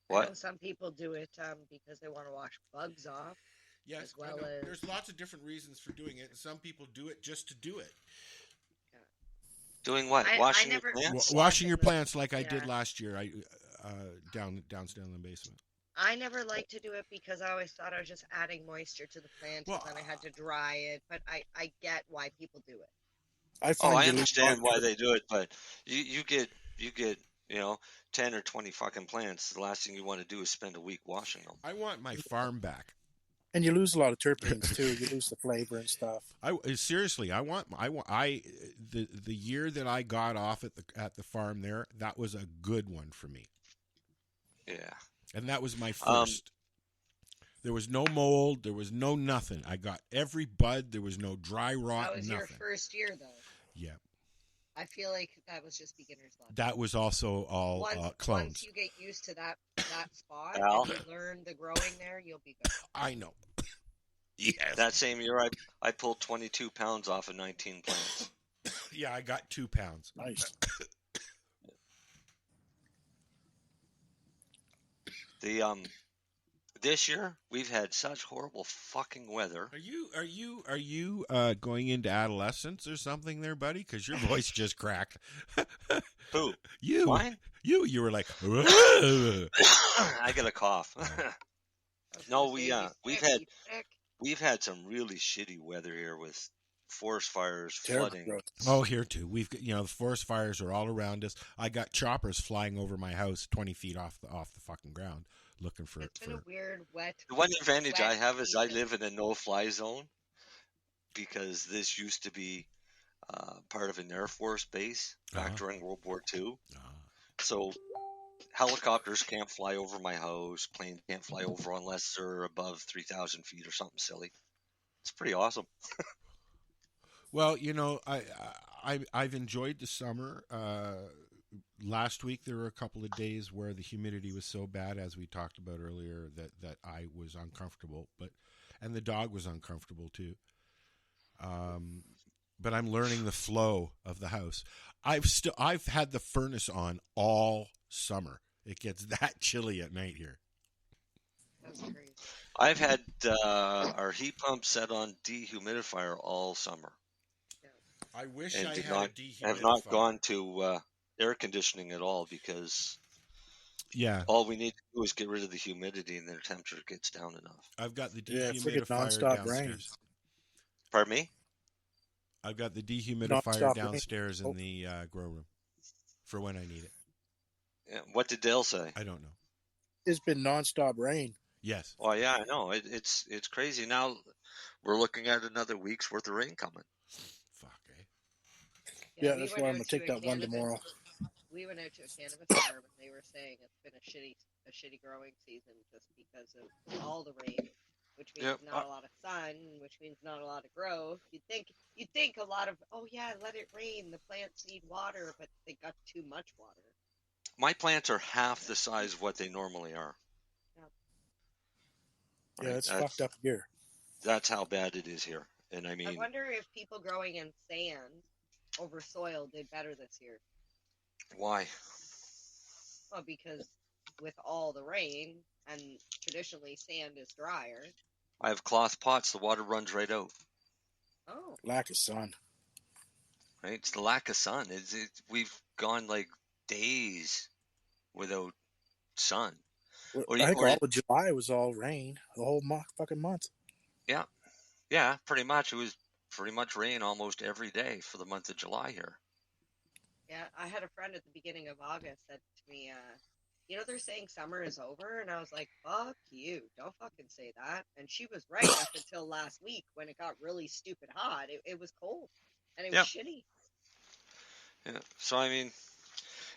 I What? know some people do it because they want to wash bugs off. Yes, as well as there's lots of different reasons for doing it, and some people do it just to do it. Doing what? Washing your plants? Washing your plants like I did last year. I downstairs in the basement. I never liked to do it because I always thought I was just adding moisture to the plant, and then I had to dry it. But I get why people do it. I understand why they do it, but you get 10 or 20 fucking plants. The last thing you want to do is spend a week washing them. I want my farm back. And you lose a lot of terpenes too. You lose the flavor and stuff. Seriously, the year that I got off at the farm there, that was a good one for me. Yeah. And that was my first. There was no mold. There was no nothing. I got every bud. There was no dry rot. That was nothing. your first year, though. Yeah. I feel like that was just beginner's luck. That was also all clones. Once you get used to that spot Al? and you learn the growing there, you'll be good. I know. Yes. That same year, I pulled 22 pounds off of 19 plants. Yeah, I got 2 pounds. Nice. This year we've had such horrible fucking weather. Are you going into adolescence or something there, buddy? Because your voice just cracked. Who? You. Mine? You were like. I got a cough. No, we've had some really shitty weather here with forest fires, flooding. Oh, here too. We've the forest fires are all around us. I got choppers flying over my house 20 feet off the fucking ground, looking for. It's been a weird, wet. The one advantage I have is I live in a no-fly zone because this used to be part of an Air Force base back during World War II. So helicopters can't fly over my house. Planes can't fly over unless they're above 3,000 feet or something silly. It's pretty awesome. Well, I've enjoyed the summer. Last week there were a couple of days where the humidity was so bad, as we talked about earlier, that I was uncomfortable. And the dog was uncomfortable too. But I'm learning the flow of the house. I've had the furnace on all summer. It gets that chilly at night here. That's crazy. I've had our heat pump set on dehumidifier all summer. I wish and I did had not, a dehumidifier. have not gone to air conditioning at all because all we need to do is get rid of the humidity and the temperature gets down enough. I've got the friggin' dehumidifier nonstop downstairs. rain. Pardon me? I've got the dehumidifier downstairs in the grow room for when I need it. Yeah, what did Dale say? I don't know. It's been nonstop rain. Yes. Oh yeah, I know. It's crazy. Now we're looking at another week's worth of rain coming. Fuck, eh? Yeah, we that's went why I'm out gonna take to a that one cannabis- tomorrow. We went out to a cannabis farm and they were saying it's been a shitty growing season just because of all the rain, which means Yep. not a lot of sun, which means not a lot of growth. You'd think a lot of, oh yeah, let it rain. The plants need water, but they got too much water. My plants are half the size of what they normally are. Yeah, Right? it's fucked up here. That's how bad it is here. And I mean, I wonder if people growing in sand over soil did better this year. why? Well, because with all the rain, and traditionally sand is drier. I have cloth pots. The water runs right out. Oh. Lack of sun. Right? It's the lack of sun. We've gone like days without sun. I think all of July was all rain. The whole fucking month. Yeah. Yeah, pretty much. It was pretty much rain almost every day for the month of July here. Yeah, I had a friend at the beginning of August said to me, they're saying summer is over, and I was like, fuck you, don't fucking say that. And she was right up until last week when it got really stupid hot. It was cold, and it was shitty. Yeah, so I mean,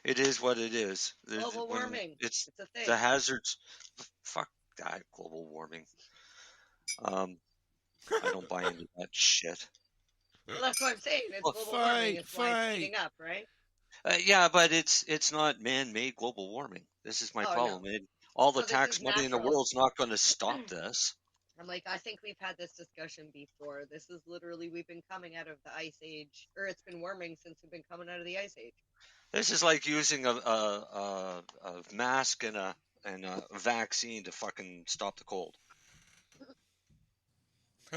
it is what it is. Global warming, it's a thing. The hazards. Fuck that global warming. I don't buy into that shit. Well, that's what I'm saying. It's global warming. It's why it's heating up, right? Yeah, but it's not man-made global warming. This is my problem. No. All the tax money in the world's not going to stop this. I'm like, I think we've had this discussion before. This is literally, we've been coming out of the ice age, or it's been warming since we've been coming out of the ice age. This is like using a mask and a vaccine to fucking stop the cold.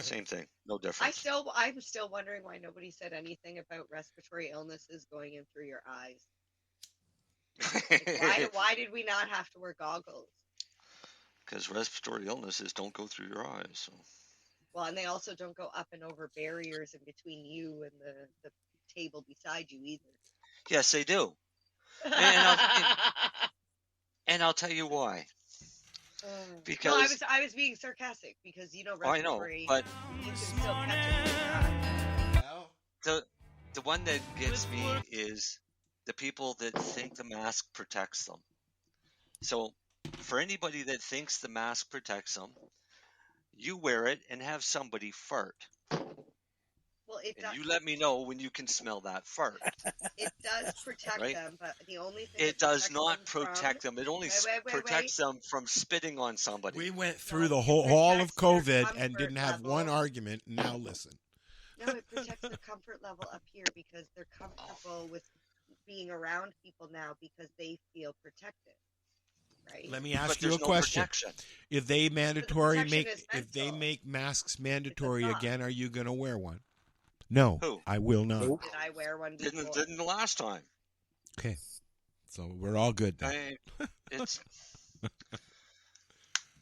Same thing, no difference. I'm still wondering why nobody said anything about respiratory illnesses going in through your eyes. Like, why did we not have to wear goggles? Because respiratory illnesses don't go through your eyes. So. Well, and they also don't go up and over barriers in between you and the table beside you either. Yes, they do. And I'll tell you why. Because no, I was being sarcastic because respiratory. I know, but you can still catch it in your eye. The one that gets me is the people that think the mask protects them. So, for anybody that thinks the mask protects them, you wear it and have somebody fart. Well, you let me know when you can smell that fart. It does protect them, but the only thing it does not protect them. It only protects them from spitting on somebody. We went through the whole of COVID and didn't have one argument. Now listen. No, it protects their comfort level up here because they're comfortable with being around people now because they feel protected. Right? Let me ask you a question. Protection. If they make masks mandatory again, are you going to wear one? No, Who? I will not. Did I wear one before? Didn't the last time. Okay, so we're all good then. It's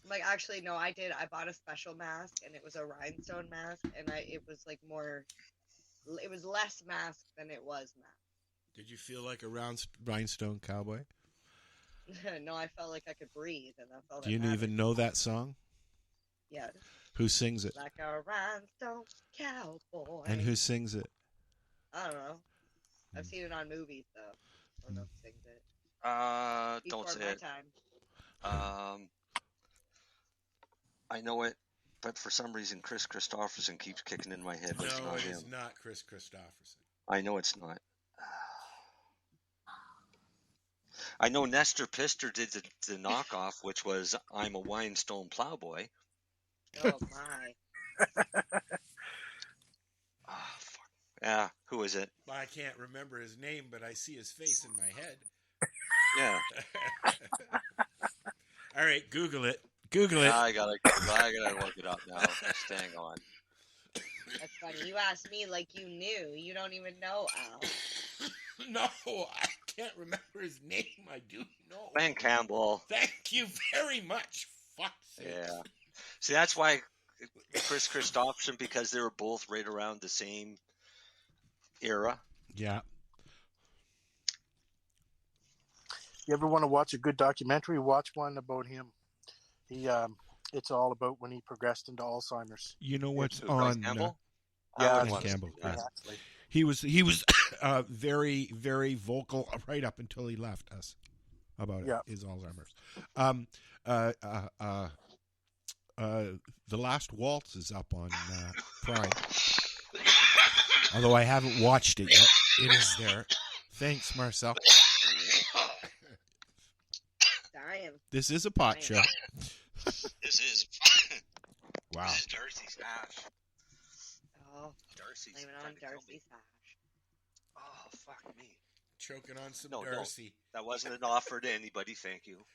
like actually no, I did. I bought a special mask and it was a rhinestone mask, and it was like more. It was less mask than it was mask. Did you feel like a rhinestone cowboy? No, I felt like I could breathe, and that's all. Do you even know that song? Yeah. Who sings it? Like a rhinestone cowboy. And who sings it? I don't know. I've seen it on movies, though. I don't know who sings it. Don't say it. Time. I know it, but for some reason, Chris Christopherson keeps kicking in my head. No, it's not it's him. not Chris Christopherson. I know it's not. I know Nestor Pister did the knockoff, which was "I'm a Rhinestone Plowboy." Oh my! Fuck. Yeah, who is it? Well, I can't remember his name, but I see his face in my head. Yeah. All right, Google it. Google it. I gotta look it up now. Just hang on. That's funny. You asked me like you knew. You don't even know, Al. No, I can't remember his name. I do know. Ben Campbell. Thank you very much. Fuck's sake. Yeah. See, that's why Chris Christopherson, because they were both right around the same era. Yeah. You ever want to watch a good documentary? Watch one about him. It's all about when he progressed into Alzheimer's. You know what's Who, Bryce on? Campbell? Yeah, I would Bryce want to Campbell. see that. exactly. He was very, very vocal right up until he left us about Yeah. his Alzheimer's. The Last Waltz is up on Prime. Although I haven't watched it yet, it is there. Thanks, Marcel. Dying. This is a pot show. This is Wow. This is Darcy's hash. Oh, Darcy's blame it trying on to kill me. Darcy's hash. Oh, fuck me. Choking on some No, Darcy. that wasn't an offer to anybody. Thank you.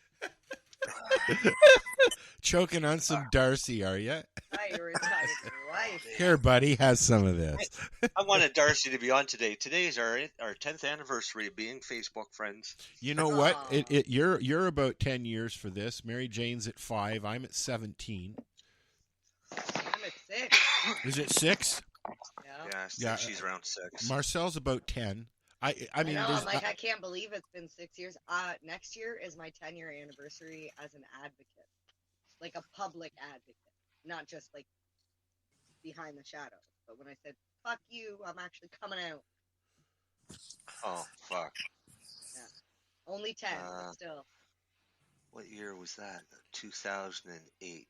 Choking on some Darcy, are you? I thought you were talking to your wife. Here, buddy, have some of this. I wanted Darcy to be on today. Today is our 10th anniversary of being Facebook friends. You know what? You're about 10 years for this. Mary Jane's at 5. I'm at 17. I'm at 6. Is it 6? Yeah, she's around 6. Marcel's about 10. I mean, know, there's I'm like, I can't believe it's been 6 years. Next year is my 10-year anniversary as an advocate, like a public advocate, not just like behind the shadows. But when I said "fuck you," I'm actually coming out. Oh, fuck. Yeah, only 10, but still. What year was that? 2008.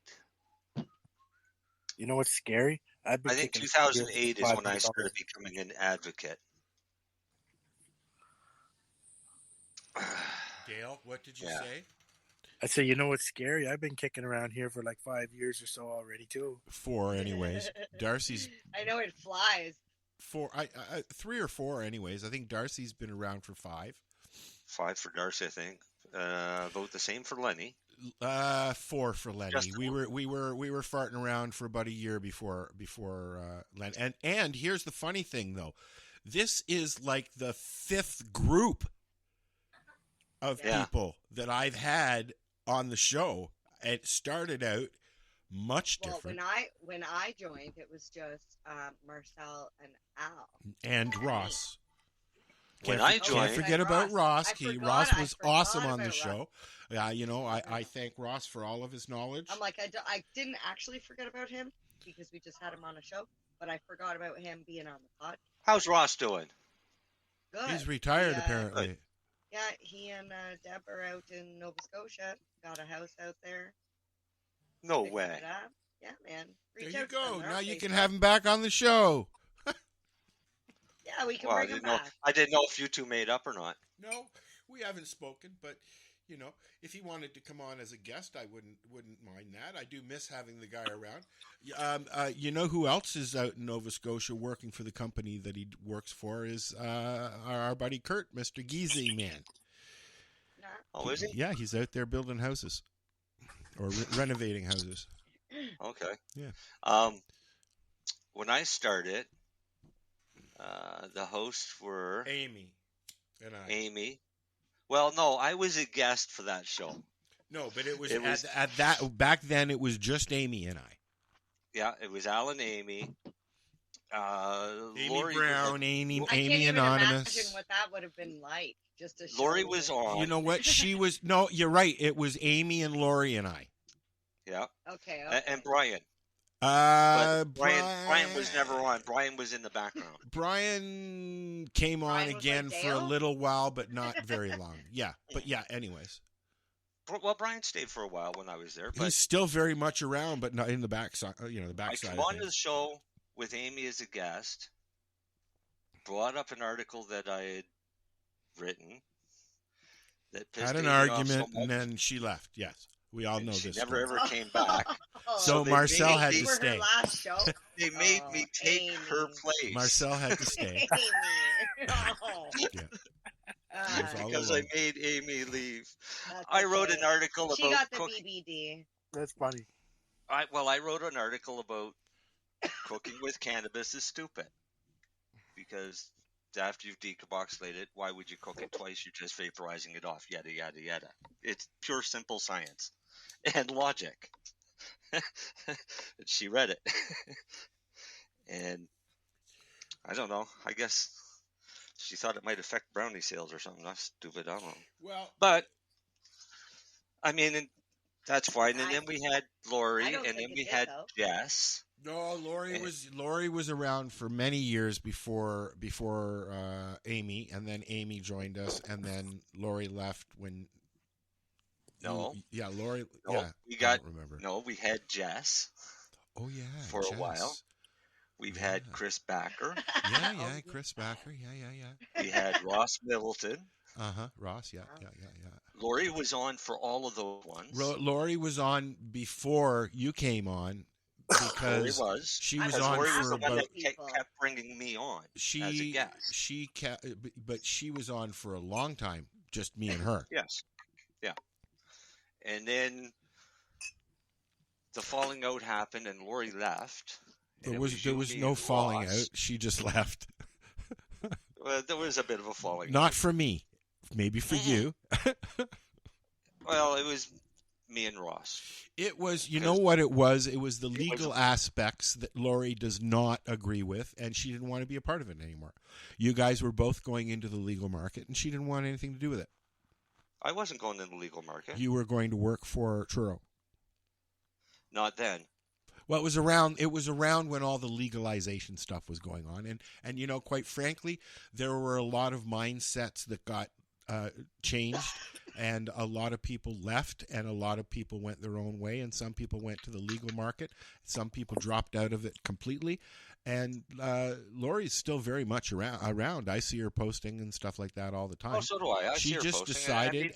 You know what's scary? I think 2008 is when I started becoming an advocate. Dale, what did you say? I say, you know what's scary? I've been kicking around here for like 5 years or so already, too. 4, anyways. Darcy's. I know it flies. 4. 3 or 4, anyways. I think Darcy's been around for 5. 5 for Darcy, I think. Vote the same for Lennie. 4 for Lennie. We were farting around for about a year before Lennie. And here's the funny thing, though. This is like the 5th group of people that I've had on the show. It started out much different. When I joined, it was just Marcel and Al And Ross. When I joined, can't forget about Ross. Ross was awesome on the Ross. show. I thank Ross for all of his knowledge. I'm like, I didn't actually forget about him because we just had him on a show, but I forgot about him being on the pod. How's Ross doing? Good. He's retired, apparently. Yeah, he and Deb are out in Nova Scotia. Got a house out there. No way. Yeah, man. There you go. Now you can have him back on the show. Yeah, we can bring him back. I didn't know if you two made up or not. No, we haven't spoken, but if he wanted to come on as a guest, I wouldn't mind that. I do miss having the guy around. You know who else is out in Nova Scotia working for the company that he works for is our buddy Kurt, Mr. Geezy Man. Oh, is he? Yeah, he's out there building houses or renovating houses. Okay. Yeah. When I started, the hosts were Amy and I. Amy. Well, no, I was a guest for that show. No, but it was at that back then. It was just Amy and I. Yeah, it was Al and Amy. Amy Lori Brown, Amy I can't even Anonymous. imagine what that would have been like. Just a show. Lori was on. You know what? She was. No, you're right. It was Amy and Lori and I. Yeah. Okay. And Brian. Brian was never on. Brian was in the background. Brian came on again for a little while, but not very long. Yeah, but yeah. Anyways, well, Brian stayed for a while when I was there. But he's still very much around, but not in the backside. The backside. I came on to the show with Amy as a guest. Brought up an article that I had written. That pissed had an Amy off argument, so and then she left. Yes, we all know she this. Never story. ever came back. So Marcel had to stay. Her last show. They made me take her place. Marcel had to stay. Because I made Amy leave. I wrote an article about she got the BBD. That's funny. I wrote an article about cooking with cannabis is stupid. Because after you've decarboxylated it, why would you cook it twice? You're just vaporizing it off. Yada, yada, yada. It's pure, simple science. And logic. She read it. And I don't know. I guess She thought it might affect brownie sales or something. That's stupid. I don't know. Well, but I mean, and that's fine. And then we had Lori, and then we had Jess. No, Lori was around for many years before Amy, and then Amy joined us, and then Lori left when. No. Lori. No, yeah, we got. I don't remember. No, we had Jess. Oh yeah. For a while. We've had Chris Backer. Yeah, Chris Backer. Yeah. We had Ross Middleton. Ross. Yeah. Lori was on for all of those ones. Lori was on before you came on. Because she was on Lori for was the about. one that kept bringing me on as a guest. But she was on for a long time, just me and her. Yes, yeah. And then the falling out happened, and Lori left. There was no falling out. She just left. Well, there was a bit of a falling out. Not for me, maybe for you. Well, it was me and Ross. It was, you know what it was? It was the legal aspects that Lori does not agree with, and she didn't want to be a part of it anymore. You guys were both going into the legal market, and she didn't want anything to do with it. I wasn't going in the legal market. You were going to work for Truro. Not then. Well, it was around when all the legalization stuff was going on, and you know, quite frankly, there were a lot of mindsets that got changed, and a lot of people left, and a lot of people went their own way, and some people went to the legal market, some people dropped out of it completely, and Lori's still very much around. I see her posting and stuff like that all the time. Oh, so do I. She just decided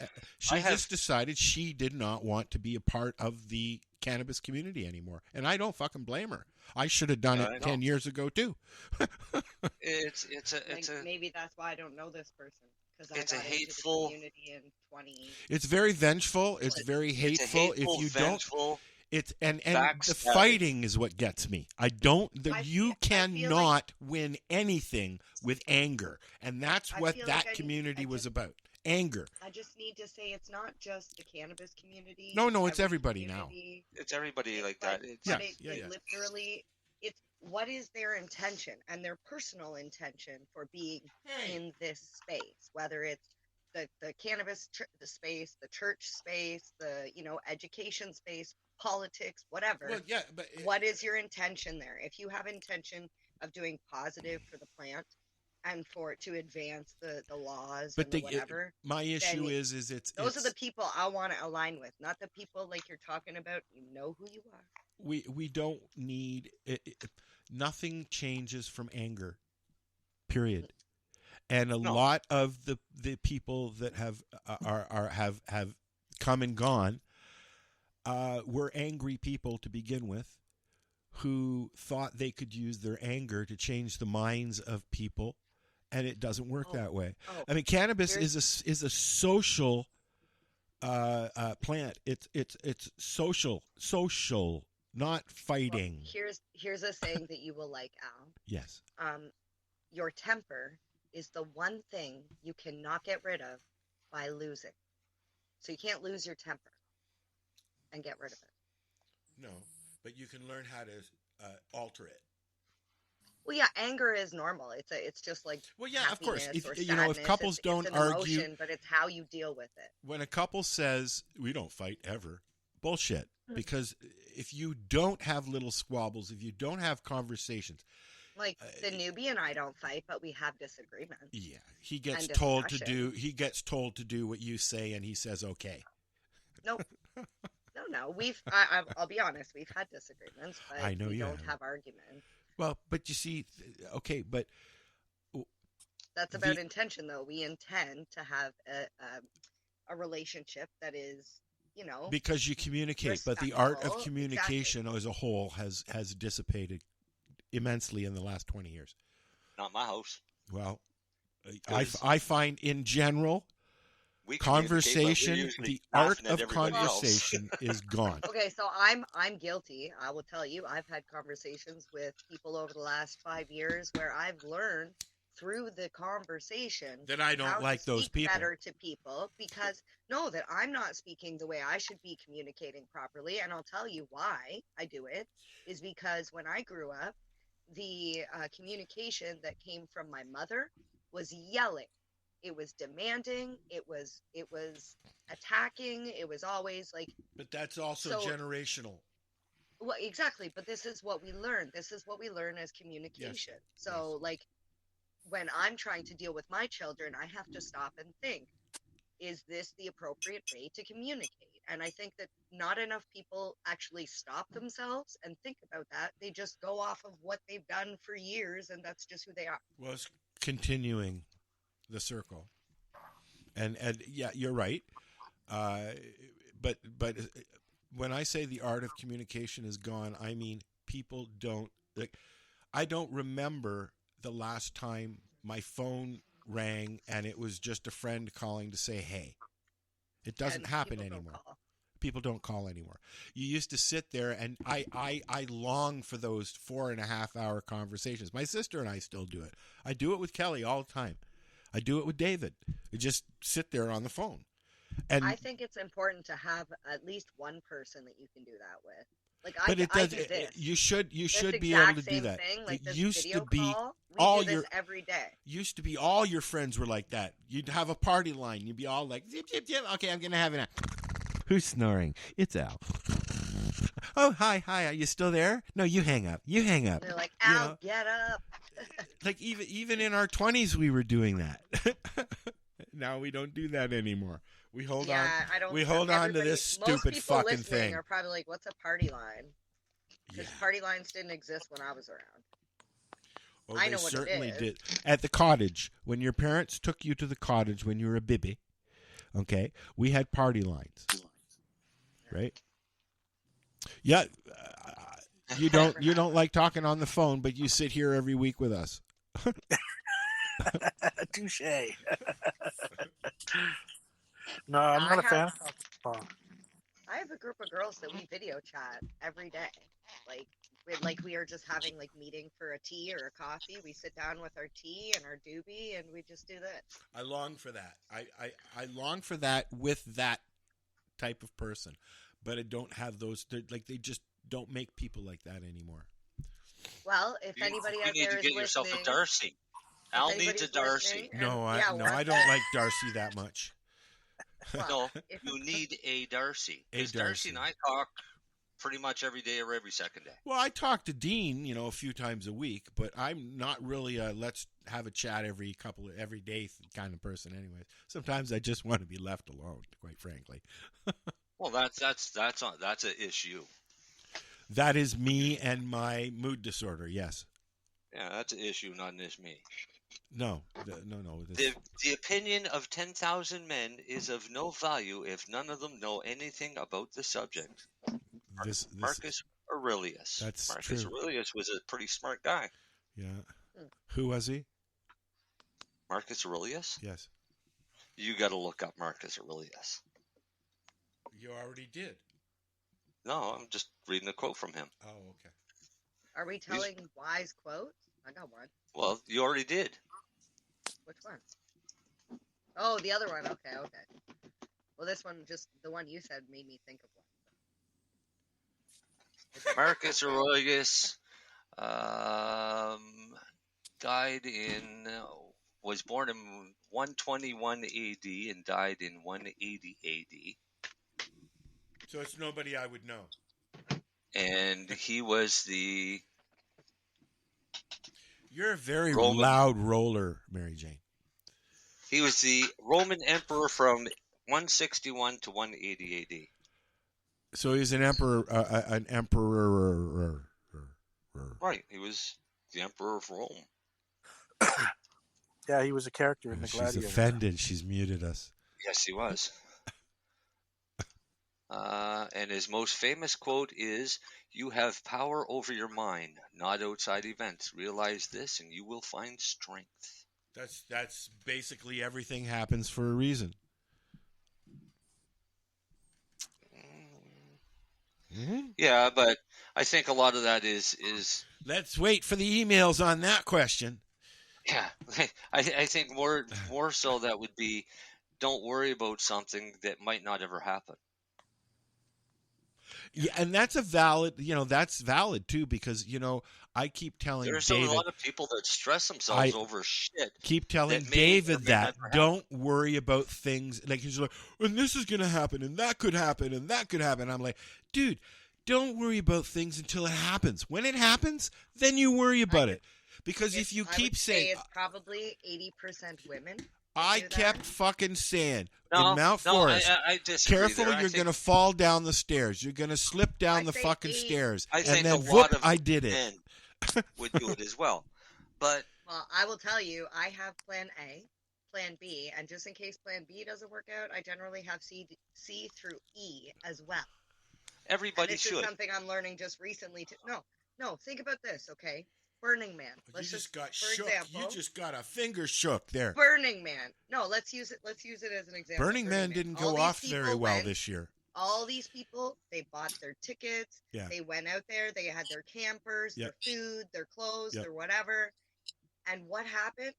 she did not want to be a part of the cannabis community anymore, and I don't fucking blame her. I should have done it 10 years ago too. It's maybe that's why I don't know this person. It's a hateful community in 20. It's very vengeful. It's very hateful. If you don't, it's and the fighting is what gets me. You cannot win anything with anger, and that's what that community was about. Anger. I just need to say it's not just the cannabis community. No, it's everybody now. It's everybody like that. Literally, it's what is their intention and their personal intention for being in this space, whether it's the cannabis the space, the church space, the education space, politics, whatever. Well, yeah, but what is your intention there? If you have intention of doing positive for the plant and for it to advance the laws and whatever, my issue is those are the people I want to align with, not the people like you're talking about. You know who you are. We don't need nothing changes from anger, period. And a lot of the people that have come and gone were angry people to begin with, who thought they could use their anger to change the minds of people, and it doesn't work that way. I mean, cannabis is a social plant. It's social. Not fighting. Well, here's a saying that you will like, Al. Yes. Your temper is the one thing you cannot get rid of by losing. So you can't lose your temper and get rid of it. No, but you can learn how to alter it. Well, yeah, anger is normal. It's just like of course. If couples it's don't an argue, emotion, but it's how you deal with it. When a couple says we don't fight ever, bullshit. Because if you don't have little squabbles, if you don't have conversations, like the newbie and I don't fight, but we have disagreements. Yeah, he gets told to do what you say, and he says okay. Nope. No. I'll be honest. We've had disagreements, but I know we you don't have arguments. Well, but you see, okay, but that's about intention, though. We intend to have a relationship that is, because you communicate, but the art of communication as a whole has dissipated immensely in the last 20 years. Not my house. Well, I find in general, conversation, the art of conversation is gone. Okay, so I'm guilty. I will tell you, I've had conversations with people over the last 5 years where I've learned through the conversation that I don't like those people better to people because that I'm not speaking the way I should be communicating properly, and I'll tell you why I do it is because when I grew up, the communication that came from my mother was yelling. It was demanding. It was attacking. It was always like. But that's also generational. Well, exactly. But this is what we learn. This is what we learn as communication. Yes. So, like, when I'm trying to deal with my children, I have to stop and think, is this the appropriate way to communicate? And I think that not enough people actually stop themselves and think about that. They just go off of what they've done for years, and that's just who they are. Well, it's continuing the circle. And yeah, you're right. But when I say the art of communication is gone, I mean people don't, like, I don't remember the last time my phone rang and it was just a friend calling to say hey. It doesn't happen anymore. People don't call anymore. You used to sit there, and I long for those 4.5-hour conversations. My sister and I still do it. I do it with Kelly all the time. I do it with David. We just sit there on the phone. And I think it's important to have at least one person that you can do that with. Like, but I do this. You should be able to do that. Thing, like it used to be call, all do this your every day. Used to be all your friends were like that. You'd have a party line. You'd be all like, zip, zip, zip. Okay, I'm gonna have it. Who's snoring? It's Al. Oh, hi. Are you still there? No, you hang up. They're like, Al, get up. Like even in our 20s, we were doing that. Now we don't do that anymore. We hold on. We hold on to this stupid fucking thing. Are probably like, "What's a party line?" Because party lines didn't exist when I was around. Oh, I know they what certainly it is. did. At the cottage, when your parents took you to the cottage when you were a bibby, okay, we had party lines, right? Yeah, you don't like talking on the phone, but you sit here every week with us. Touche. No, I'm not a fan of talking on the phone. I have a group of girls that we video chat every day. Like we are just having like meeting for a tea or a coffee. We sit down with our tea and our doobie and we just do this. I long for that. I long for that with that type of person, but I don't have those. They just don't make people like that anymore. Well, if anybody out there is listening, you need to get yourself a Darcy. Al needs a Darcy. No, I don't like Darcy that much. No, you need a Darcy. Darcy and I talk pretty much every day or every second day. Well, I talk to Dean, a few times a week, but I'm not really a let's have a chat every day kind of person. Anyways, sometimes I just want to be left alone, quite frankly. Well, that's an issue. That is me and my mood disorder. Yes. Yeah, that's an issue, not an issue me. No. The opinion of 10,000 men is of no value if none of them know anything about the subject. Marcus Aurelius. That's Marcus true. Aurelius was a pretty smart guy. Yeah. Who was he? Marcus Aurelius? Yes. You got to look up Marcus Aurelius. You already did. No, I'm just reading a quote from him. Oh, okay. Are we telling wise quotes? I got one. Well, you already did. Which one? Oh, the other one. Okay. Well, this one, just the one you said, made me think of one. Marcus Aurelius was born in 121 AD and died in 180 AD. So it's nobody I would know. And he was the... You're a very loud roller, Marijane. He was the Roman emperor from 161 to 180 AD. So he's an emperor, Right, he was the emperor of Rome. Yeah, he was a character in the Gladiator. She's offended. She's muted us. Yes, he was. And his most famous quote is, "You have power over your mind, not outside events. Realize this and you will find strength." That's basically everything happens for a reason. Mm-hmm. Yeah, but I think a lot of that is... Let's wait for the emails on that question. Yeah, I think more so that would be, don't worry about something that might not ever happen. Yeah, and that's that's valid too, because I keep telling There's David. a lot of people that stress themselves over shit. Keep telling that may or David may that never don't worry about things like he's like, and this is gonna happen, and that could happen, and that could happen. I'm like, dude, don't worry about things until it happens. When it happens, then you worry about it. Because if you keep saying, it's probably 80% women. I kept fucking saying No, in Mount no, Forest, I disagree careful, there. I you're think- going to fall down the stairs. You're going to slip down the say fucking 80. stairs. I And think then, a lot whoop, of I did it. men would do it as well. But Well, I will tell you, I have Plan A, Plan B, and just in case Plan B doesn't work out, I generally have C through E as well. everybody This should. is something I'm learning just recently. No, think about this, okay? Burning Man. You just got for shook. example, You just got a finger shook there. Burning Man. No, let's use it as an example. Burning Man didn't go off very well this year. All these people, they bought their tickets. Yeah. They went out there. They had their campers, Yep. their food, their clothes, Yep. their whatever. And what happened?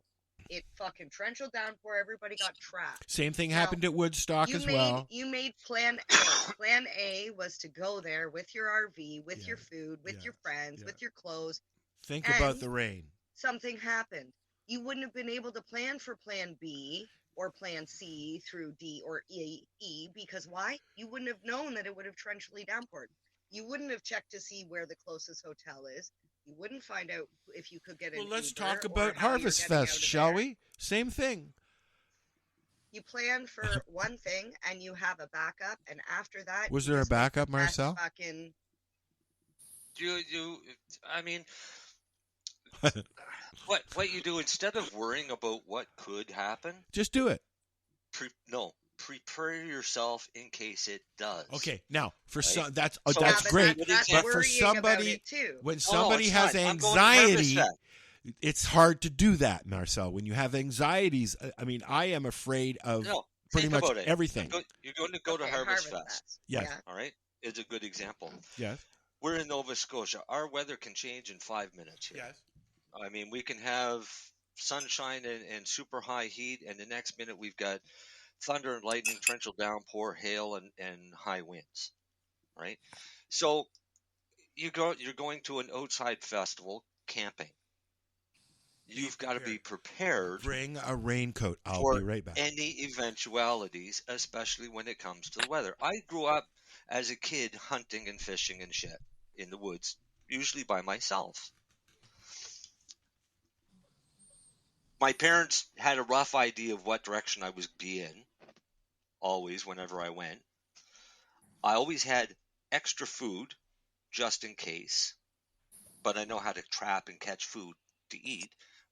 It fucking torrential downpour. Everybody got trapped. Same thing Now, happened at Woodstock as well. You made Plan A. Plan A was to go there with your RV, with your food, with your friends, with your clothes. Think and about the rain. something happened. You wouldn't have been able to plan for Plan B or Plan C through D or E because why? You wouldn't have known that it would have torrentially downpoured. You wouldn't have checked to see where the closest hotel is. You wouldn't find out if you could get an Well, let's Uber talk or about how you're Harvest getting out Fest, of shall there. we? Same thing. You plan for one thing and you have a backup, and after that, Was you there a just make backup, the best Marcel? Fucking I mean, what you do instead of worrying about what could happen, Just do it. prepare yourself in case it does. Okay, now for Right? some that's So that's but great, that's but for worrying about somebody it too. when No, somebody it's has not. I'm going to Harvest anxiety, Fest. it's hard to do that, Marcel. When you have anxieties, I mean, I am afraid of No, pretty think much about it. everything. You're going to go to Okay, Harvest Fest. Yes. Yeah. All right, it's a good example. Yes. We're in Nova Scotia. Our weather can change in 5 minutes here. Yes. I mean, we can have sunshine and super high heat, and the next minute we've got thunder and lightning, torrential downpour, hail, and high winds. Right. So you're going to an outside festival camping. You've got to be prepared. Bring a raincoat. I'll for be right back. any eventualities, especially when it comes to the weather. I grew up as a kid hunting and fishing and shit in the woods, usually by myself. My parents had a rough idea of what direction I was be in, always, whenever I went. I always had extra food, just in case, but I know how to trap and catch food to eat,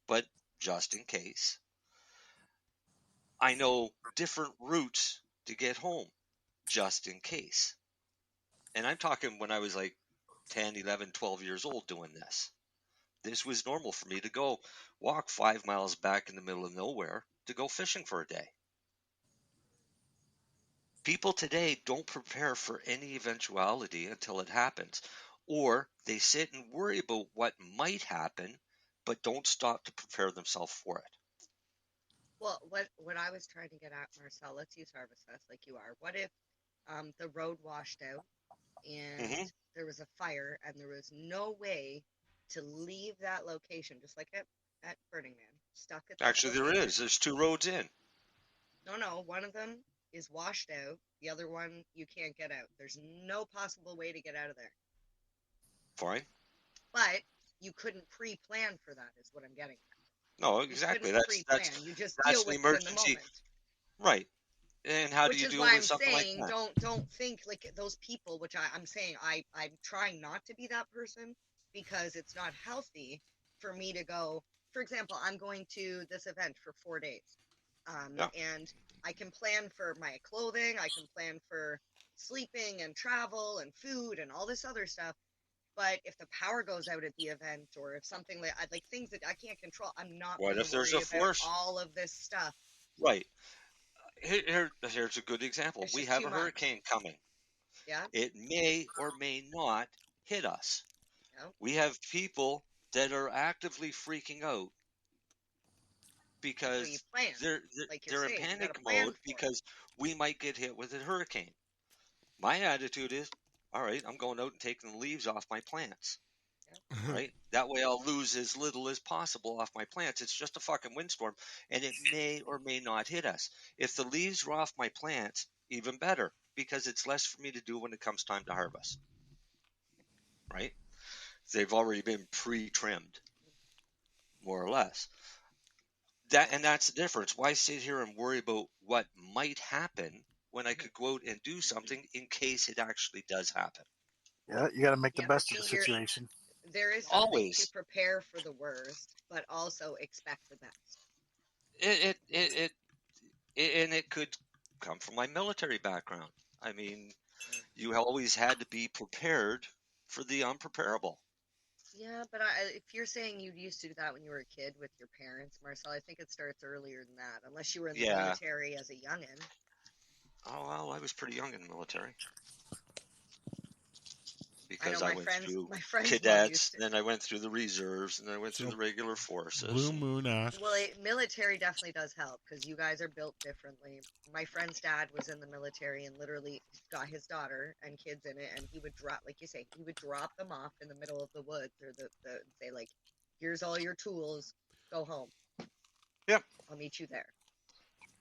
but just in case. I know different routes to get home, just in case. And I'm talking when I was like 10, 11, 12 years old doing this. This was normal for me to go walk 5 miles back in the middle of nowhere to go fishing for a day. People today don't prepare for any eventuality until it happens, or they sit and worry about what might happen, but don't stop to prepare themselves for it. Well, what I was trying to get at, Marcel, let's use Harvest Fest like you are. What if the road washed out and there was a fire and there was no way to leave that location, just like at Burning Man, stuck at that Actually, there location? is. There's 2 roads in. No, one of them is washed out. The other one, you can't get out. There's no possible way to get out of there. Fine. But you couldn't pre-plan for that, is what I'm getting at. No, You exactly. couldn't That's pre-plan. You just that's deal an with it in the emergency. moment. Right. And how Which do you is deal why I'm with something saying like that? don't think like those people, which I'm saying I'm trying not to be that person because it's not healthy for me to go. For example, I'm going to this event for 4 days. And I can plan for my clothing, I can plan for sleeping and travel and food and all this other stuff. But if the power goes out at the event, or if something like things that I can't control, I'm not What going if to there's worry a about force? all of this stuff. Right. Here's a good example. It's We just have too a much. hurricane coming. Yeah. It may or may not hit us. Yeah. We have people that are actively freaking out because you plan. Like you're they're saying, in you panic gotta plan mode for it. because we might get hit with a hurricane. My attitude is all right, I'm going out and taking the leaves off my plants. Right? That way I'll lose as little as possible off my plants. It's just a fucking windstorm, and it may or may not hit us. If the leaves are off my plants, even better, because it's less for me to do when it comes time to harvest. Right? They've already been pre-trimmed, more or less. That's the difference. Why sit here and worry about what might happen when I could go out and do something in case it actually does happen? Yeah, you got to make the Yeah, but best of the see, situation. there is something to Always. prepare for the worst, but also expect the best. And it could come from my military background. I mean, you always had to be prepared for the unpreparable. Yeah, but if you're saying you used to do that when you were a kid with your parents, Marcel, I think it starts earlier than that, unless you were in the Yeah. military as a youngin'. Oh, well, I was pretty young in the military. I know Because I went through my friends cadets, then I went through the reserves, and then I went through So, the regular forces. Blue Moon asks. Well, military definitely does help because you guys are built differently. My friend's dad was in the military and literally got his daughter and kids in it, and he would drop, like you say, he would drop them off in the middle of the woods or say like, "Here's all your tools, go home." Yep. I'll meet you there.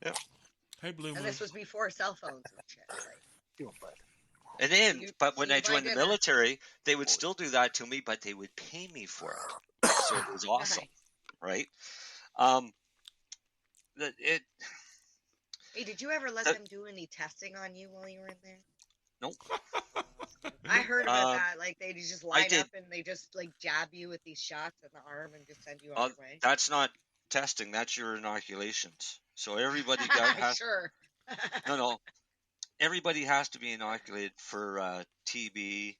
Yep. Hey, Blue Moon. And this was before cell phones and shit. Like, And then, but when I joined the military, they would still do that to me, but they would pay me for it. So it was awesome, right? Hey, did you ever let them do any testing on you while you were in there? Nope. I heard about that. Like they just line up and they just like jab you with these shots in the arm and just send you on your way. That's not testing. That's your inoculations. So everybody has. Sure. No. Everybody has to be inoculated for TB.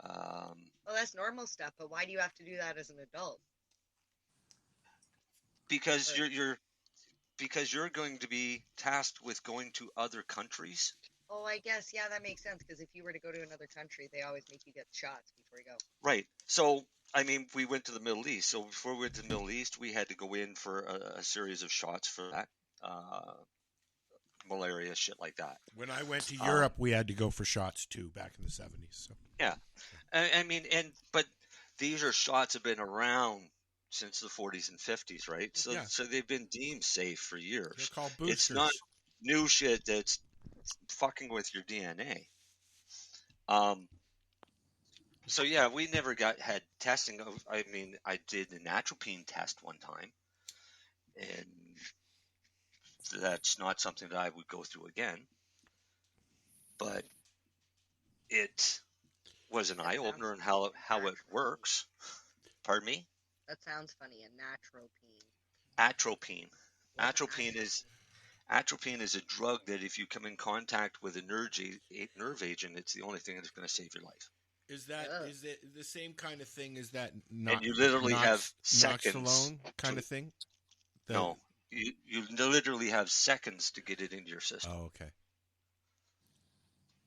Well, that's normal stuff, but why do you have to do that as an adult? Because you're going to be tasked with going to other countries. Oh, I guess, yeah, that makes sense, because if you were to go to another country, they always make you get shots before you go. Right. So, I mean, we went to the Middle East. So before we went to the Middle East, we had to go in for a series of shots for that. Malaria, shit like that. When I went to Europe, we had to go for shots too back in the 70s. So. Yeah. I mean, but these are shots have been around since the 40s and 50s, right? So, so they've been deemed safe for years. They're called boosters. It's not new shit that's fucking with your DNA. So yeah, we never had testing of. I mean, I did an atropine test one time, and that's not something that I would go through again. But it was an eye opener on how it works. Pardon me? That sounds funny. A atropine. Atropine is a drug that if you come in contact with a nerve agent, it's the only thing that's going to save your life. Is it the same kind of thing as that? And you literally have seconds kind of thing. No, you literally have seconds to get it into your system. Oh, okay.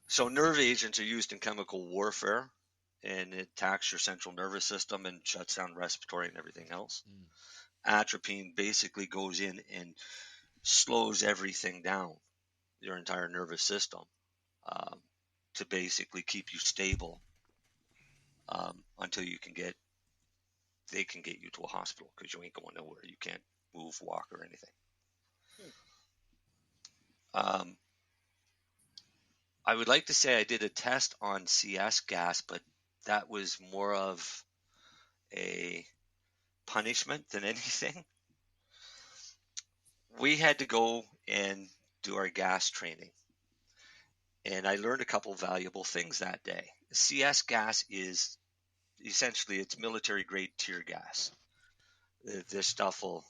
So nerve agents are used in chemical warfare, and it attacks your central nervous system and shuts down respiratory and everything else. Atropine basically goes in and slows everything down, your entire nervous system, to basically keep you stable until they can get you to a hospital, because you ain't going nowhere. You can't move, walk, or anything. I would like to say I did a test on CS gas, but that was more of a punishment than anything. We had to go and do our gas training, and I learned a couple valuable things that day. CS gas is essentially, it's military grade tear gas. This stuff will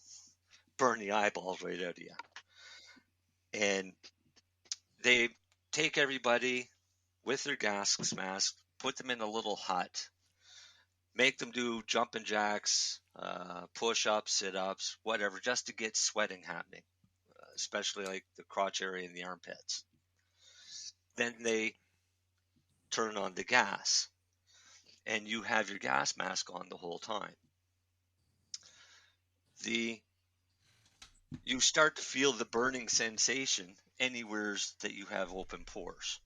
burn the eyeballs right out of you. And they take everybody with their gas mask, put them in a little hut, make them do jumping jacks, push-ups, sit-ups, whatever, just to get sweating happening, especially like the crotch area and the armpits. Then they turn on the gas, and you have your gas mask on the whole time. You start to feel the burning sensation anywhere that you have open pores.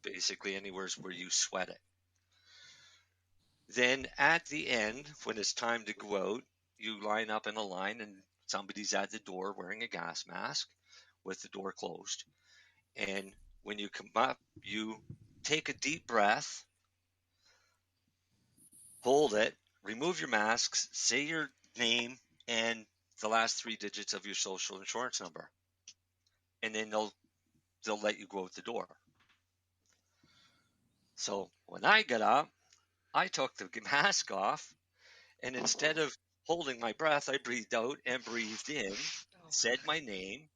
basically anywhere where you sweat it. Then at the end, when it's time to go out, you line up in a line and somebody's at the door wearing a gas mask with the door closed. And when you come up, you take a deep breath, hold it, remove your masks, say your name and the last 3 digits of your social insurance number. And then they'll let you go out the door. So when I got up, I took the mask off, and instead of holding my breath, I breathed out and breathed in, said my name,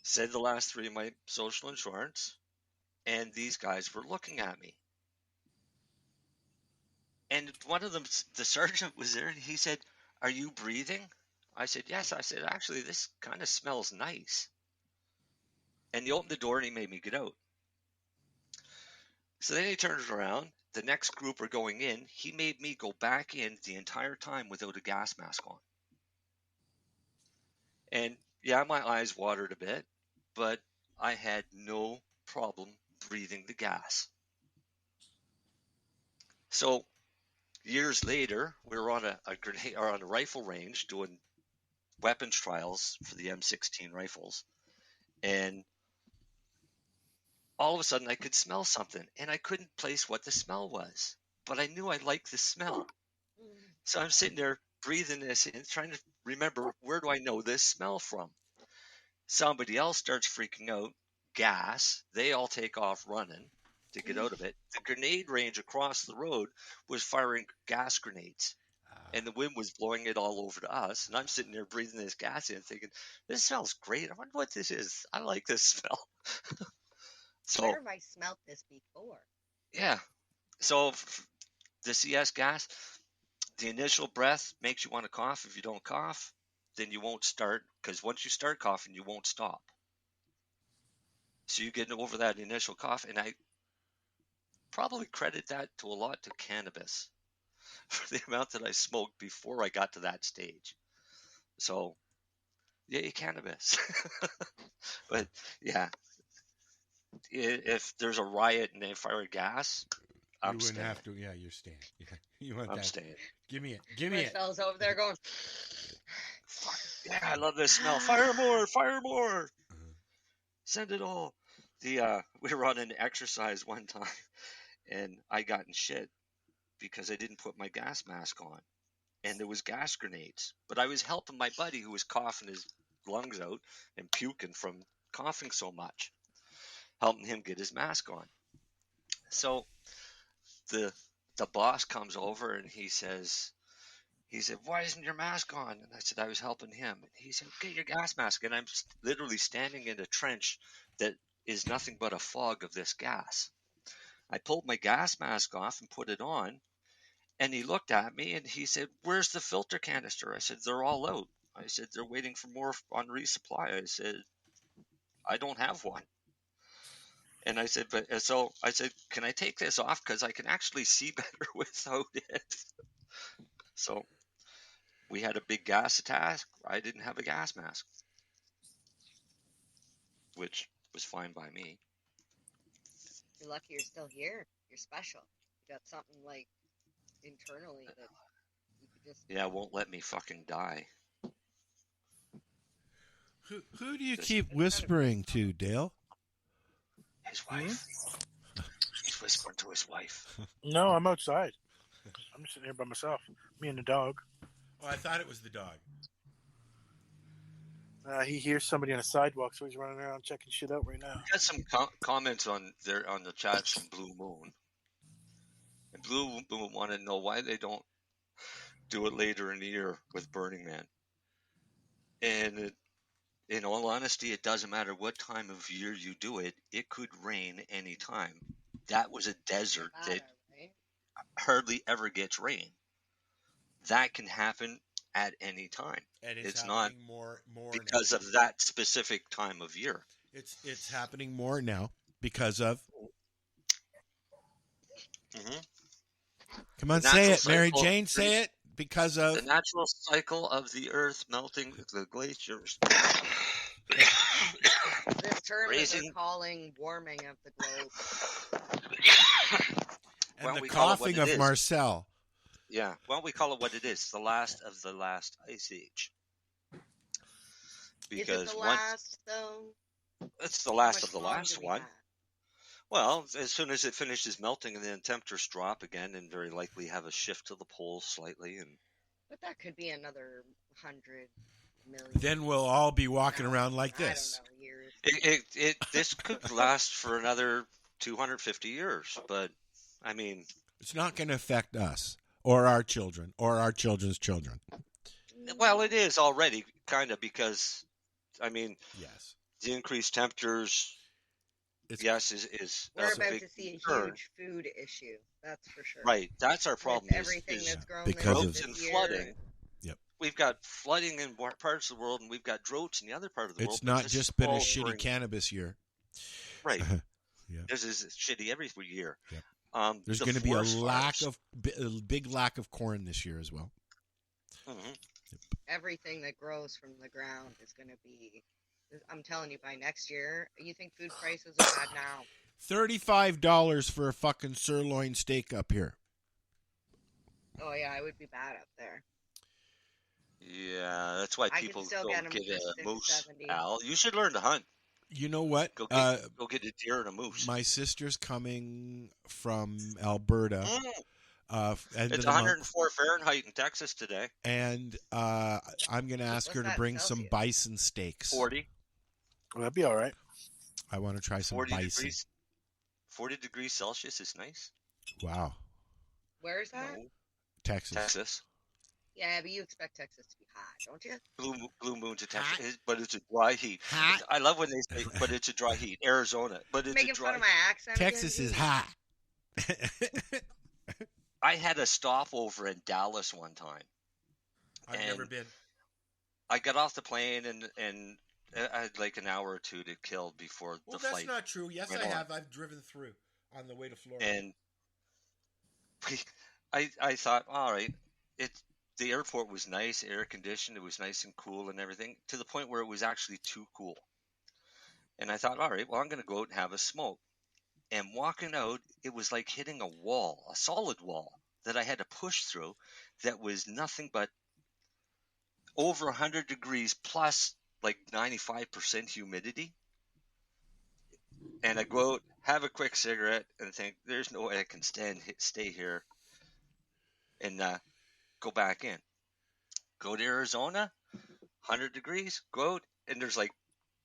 said the last 3 of my social insurance, and these guys were looking at me. And one of them, the sergeant was there, and he said, "Are you breathing?" I said, "Yes." I said, "Actually, this kind of smells nice." And he opened the door, and he made me get out. So then he turned around. The next group are going in. He made me go back in the entire time without a gas mask on. And yeah, my eyes watered a bit, but I had no problem breathing the gas. So years later, we were on a grenade or on a rifle range doing weapons trials for the M16 rifles, and all of a sudden I could smell something, and I couldn't place what the smell was, but I knew I liked the smell. So I'm sitting there breathing this in, trying to remember, where do I know this smell from? Somebody else starts freaking out, gas. They all take off running to get out of it. The grenade range across the road was firing gas grenades, and the wind was blowing it all over to us. And I'm sitting there breathing this gas in, thinking, this smells great. I wonder what this is. I like this smell. So, where have I smelt this before? Yeah. So the CS gas, the initial breath makes you want to cough. If you don't cough, then you won't start, because once you start coughing, you won't stop. So you get over that initial cough, and I probably credit that to a lot to cannabis for the amount that I smoked before I got to that stage. So, yay, cannabis. But yeah, if there's a riot and they fire gas, I'm you wouldn't staying. have to. Yeah, you're staying. Yeah, you want I'm that? staying. Give me it. Give me it. Marcel's over there going, Fuck, yeah, I love this smell. Fire more, fire more. Send it all. We were on an exercise one time, and I got in shit because I didn't put my gas mask on, and there was gas grenades. But I was helping my buddy who was coughing his lungs out and puking from coughing so much, helping him get his mask on. So the boss comes over and he said, "Why isn't your mask on?" And I said, "I was helping him." And he said, "Get your gas mask." And I'm literally standing in a trench that is nothing but a fog of this gas. I pulled my gas mask off and put it on, and he looked at me and he said, "Where's the filter canister?" I said, "They're all out." I said, "They're waiting for more on resupply." I said, "I don't have one." And I said, "Can I take this off? Because I can actually see better without it." So we had a big gas attack. I didn't have a gas mask, which was fine by me. you're lucky you're still here. You're special. You got something like internally that you could just. Yeah, won't let me fucking die. Who do you keep whispering to, Dale? His wife. He's whispering to his wife. No, I'm outside. I'm sitting here by myself. Me and the dog. Oh, I thought it was the dog. He hears somebody on the sidewalk, so he's running around checking shit out right now. I got some comments on the chat from Blue Moon. And Blue Moon wanted to know why they don't do it later in the year with Burning Man. And in all honesty, it doesn't matter what time of year you do it. It could rain any time. That was a desert that hardly ever gets rain. That can happen at any time. And it's not more because now. of that specific time of year. It's happening more now because of. Mm-hmm. Come on, say it, Mary Jane. Say it. Because of the natural cycle of the Earth melting the glaciers. This term that raising they're calling warming of the globe. And Well, the we call it what coughing it of is. Marcel. Yeah, well, we call it what it is, the last of the last ice age. Is Because it the once last, though? it's the How last much of the longer last do we one. have? Well, as soon as it finishes melting and then temperatures drop again, and very likely have a shift to the poles slightly, and But that could be another 100 million. Then we'll all be walking No, around like I this. don't know, years. this could last for another 250 years. But I mean, It's not going to affect us or our children or our children's children. well, it is already kind of, because I mean, Yes. the increased temperatures, yes, is We're a about big to see a concern. huge food issue. That's for sure. Right, that's our problem. With everything is that's grown because there of- this and year. flooding. Yep. We've got flooding in parts of the world, and we've got droughts in the other part of the world. It's but not this just is been a all shitty during- cannabis year. Right. Yeah. This is shitty every year. Yep. There's the going to be a forest fires. big lack of corn this year as well. Mhm. Everything that grows from the ground is going to be. I'm telling you, by next year, you think food prices are bad now. $35 for a fucking sirloin steak up here. Oh yeah, I would be bad up there. Yeah, that's why I can people still don't get 'em get for a moose. $6.70. Al, you should learn to hunt. You know what? Go get a deer and a moose. My sister's coming from Alberta. End of It's the month. 104 Fahrenheit in Texas today. And I'm going to ask her to that bring some Celsius? bison steaks. 40. Well, that'd be all right. I want to try some 40 bison. degrees. 40 degrees Celsius is nice. Wow. Where's that? No, Texas. Texas. Yeah, but you expect Texas to be hot, don't you? Blue moon's a Texas, but it's a dry heat. Hot. I love when they say, but it's a dry heat. Arizona, but it's Making a dry fun of my accent. Texas again, is geez. hot. I had a stopover in Dallas one time. I've And never been. I got off the plane and I had like an hour or two to kill before Well, the that's flight. not true. Yes, went I on. have. I've driven through on the way to Florida. And I thought, all right, the airport was nice, air conditioned, it was nice and cool and everything, to the point where it was actually too cool. And I thought, all right, well, I'm going to go out and have a smoke. And walking out, it was like hitting a wall, a solid wall that I had to push through, that was nothing but over 100 degrees plus like 95% humidity. And I go out, have a quick cigarette, and think, there's no way I can stay here and go back in. Go to Arizona, 100 degrees, go out, and there's like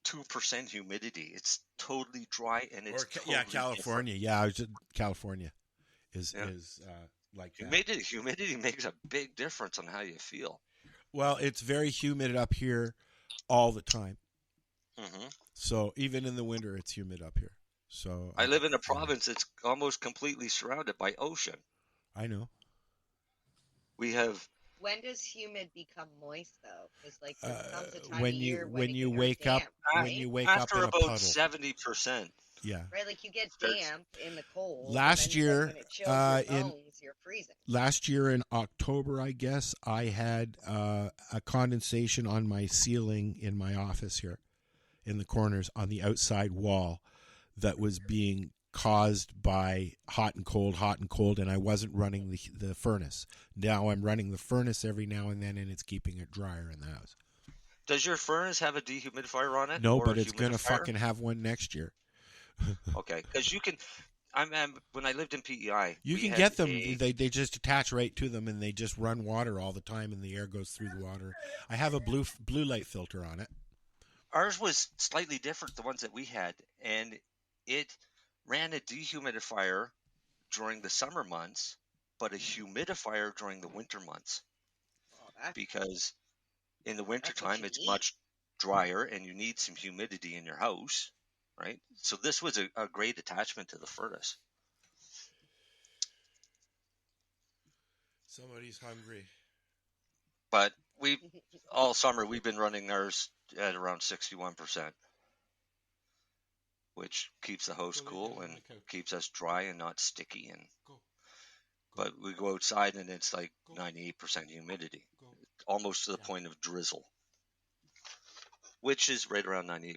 2% humidity. It's totally dry, and it's totally California. Yeah, I was in California. Is like that. Humidity makes a big difference on how you feel. Well, it's very humid up here all the time. Mm-hmm. So even in the winter, it's humid up here. So I live in a province that's almost completely surrounded by ocean. I know. We have. When does humid become moist though? Because like there comes a time when of you year when it you becomes wake up damp, when right? you wake After up in a about puddle. 70%. Yeah. Right, like you get Starts- damp in the cold. Last and then year, when it chills your in- bones, you're freezing. Last year in October, I guess, I had a condensation on my ceiling in my office here, in the corners on the outside wall, that was being caused by hot and cold, and I wasn't running the furnace. Now I'm running the furnace every now and then, and it's keeping it drier in the house. Does your furnace have a dehumidifier on it? No, or but a it's going to humidifier? fucking have one next year. Okay, because you can. When I lived in PEI, You we can had get them. a- They just attach right to them, and they just run water all the time, and the air goes through the water. I have a blue light filter on it. Ours was slightly different, the ones that we had, and it ran a dehumidifier during the summer months, but a humidifier during the winter months. Oh, that's Because in the what wintertime, you it's need. much drier, and you need some humidity in your house, right? So this was a great attachment to the furnace. Somebody's hungry. But all summer, we've been running ours at around 61%, which keeps the house cool and keeps us dry and not sticky. But we go outside and it's like 98% humidity, almost to the point of drizzle, which is right around 98%.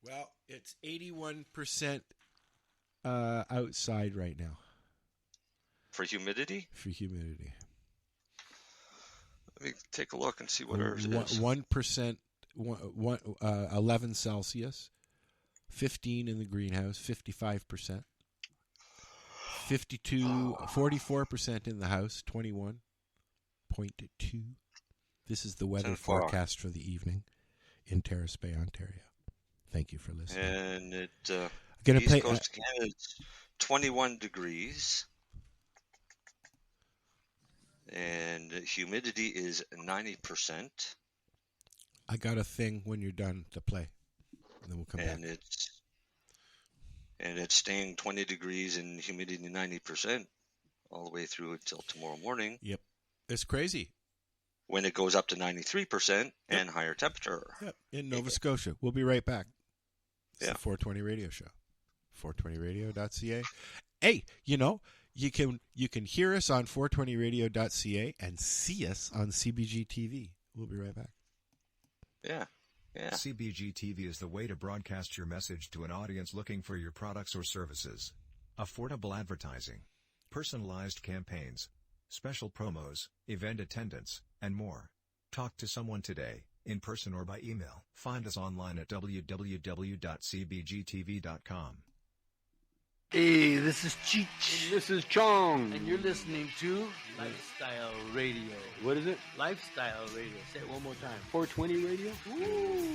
Well, it's 81% outside right now. For humidity? For humidity. Let me take a look and see what ours is. 1%, 11 Celsius, 15 in the greenhouse, 55%. 44% in the house, 21.2. This is the weather forecast for the evening in Terrace Bay, Ontario. Thank you for listening. And it East Coast of Canada, it's 21 degrees. And humidity is 90%. I got a thing when you're done to play. And then we'll come back. And it's staying 20 degrees and humidity 90% all the way through until tomorrow morning. Yep. It's crazy. When it goes up to 93% and higher temperature. Yep. In Nova Scotia. We'll be right back. It's the 420 Radio Show. 420radio.ca. Hey, you can hear us on 420radio.ca and see us on CBG TV. We'll be right back. Yeah. CBG TV is the way to broadcast your message to an audience looking for your products or services. Affordable advertising, personalized campaigns, special promos, event attendance, and more. Talk to someone today, in person or by email. Find us online at www.cbgtv.com. Hey, this is Cheech. And this is Chong. And you're listening to Lifestyle Radio. What is it? Lifestyle Radio. Say it one more time. 420 Radio? Woo!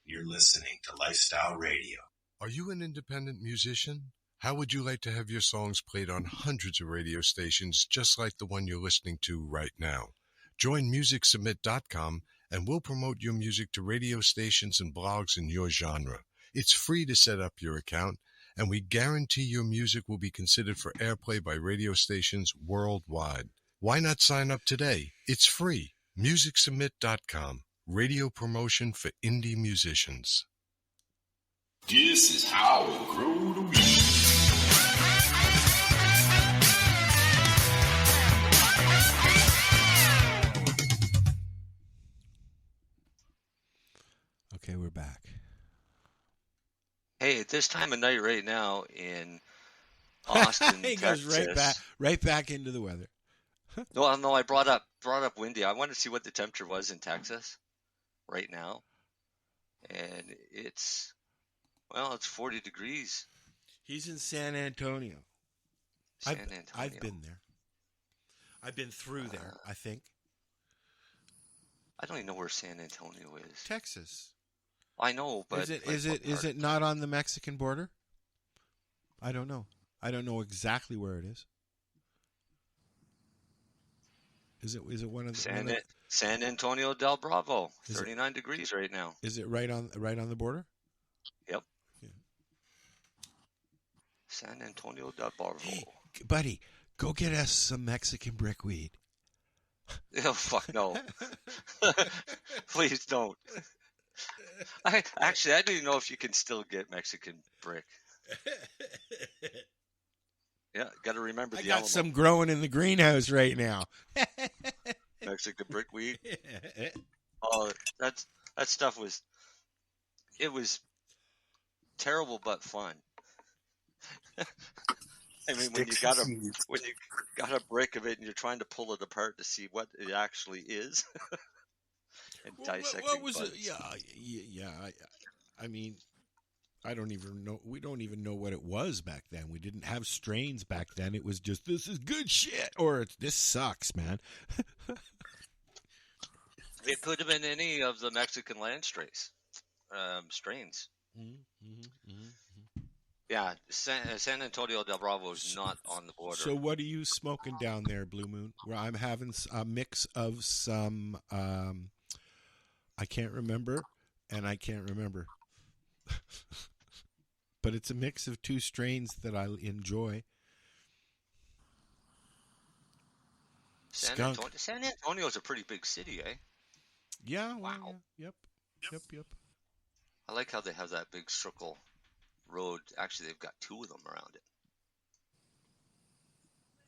You're listening to Lifestyle Radio. Are you an independent musician? How would you like to have your songs played on hundreds of radio stations just like the one you're listening to right now? Join MusicSubmit.com and we'll promote your music to radio stations and blogs in your genre. It's free to set up your account, and we guarantee your music will be considered for airplay by radio stations worldwide. Why not sign up today? It's free. MusicSubmit.com. Radio promotion for indie musicians. This is how we grow the weed. Okay, we're back. Hey, at this time of night right now in Austin, he Texas. goes right back into the weather. No, I brought up windy. I wanted to see what the temperature was in Texas right now, and it's 40 degrees. He's in San Antonio. Antonio. I've been there. I've been through there, I think. I don't even know where San Antonio is. Texas. I know, but is it not on the Mexican border? I don't know. I don't know exactly where it is. Is it one of the San Antonio del Bravo? 39 degrees right now. Is it right on the border? Yep. Yeah. San Antonio del Bravo. Hey, buddy, go get us some Mexican brickweed. Oh fuck no! Please don't. I don't even know if you can still get Mexican brick. Yeah, got to remember I the got Alamo. some growing in the greenhouse right now. Mexican brickweed. Oh, that stuff was terrible but fun. I mean, when you got a brick of it and you're trying to pull it apart to see what it actually is, and dissecting. What was bugs. it? Yeah. I mean, I don't even know. We don't even know what it was back then. We didn't have strains back then. It was just, this is good shit, or this sucks, man. It could have been any of the Mexican land strains. Yeah, San Antonio del Bravo is not on the border. So what are you smoking down there, Blue Moon? Where I'm having a mix of some, I can't remember, and I can't remember. But it's a mix of two strains that I enjoy. San Antonio is a pretty big city, eh? Yeah. Wow. Yep. I like how they have that big circle road. Actually, they've got two of them around it.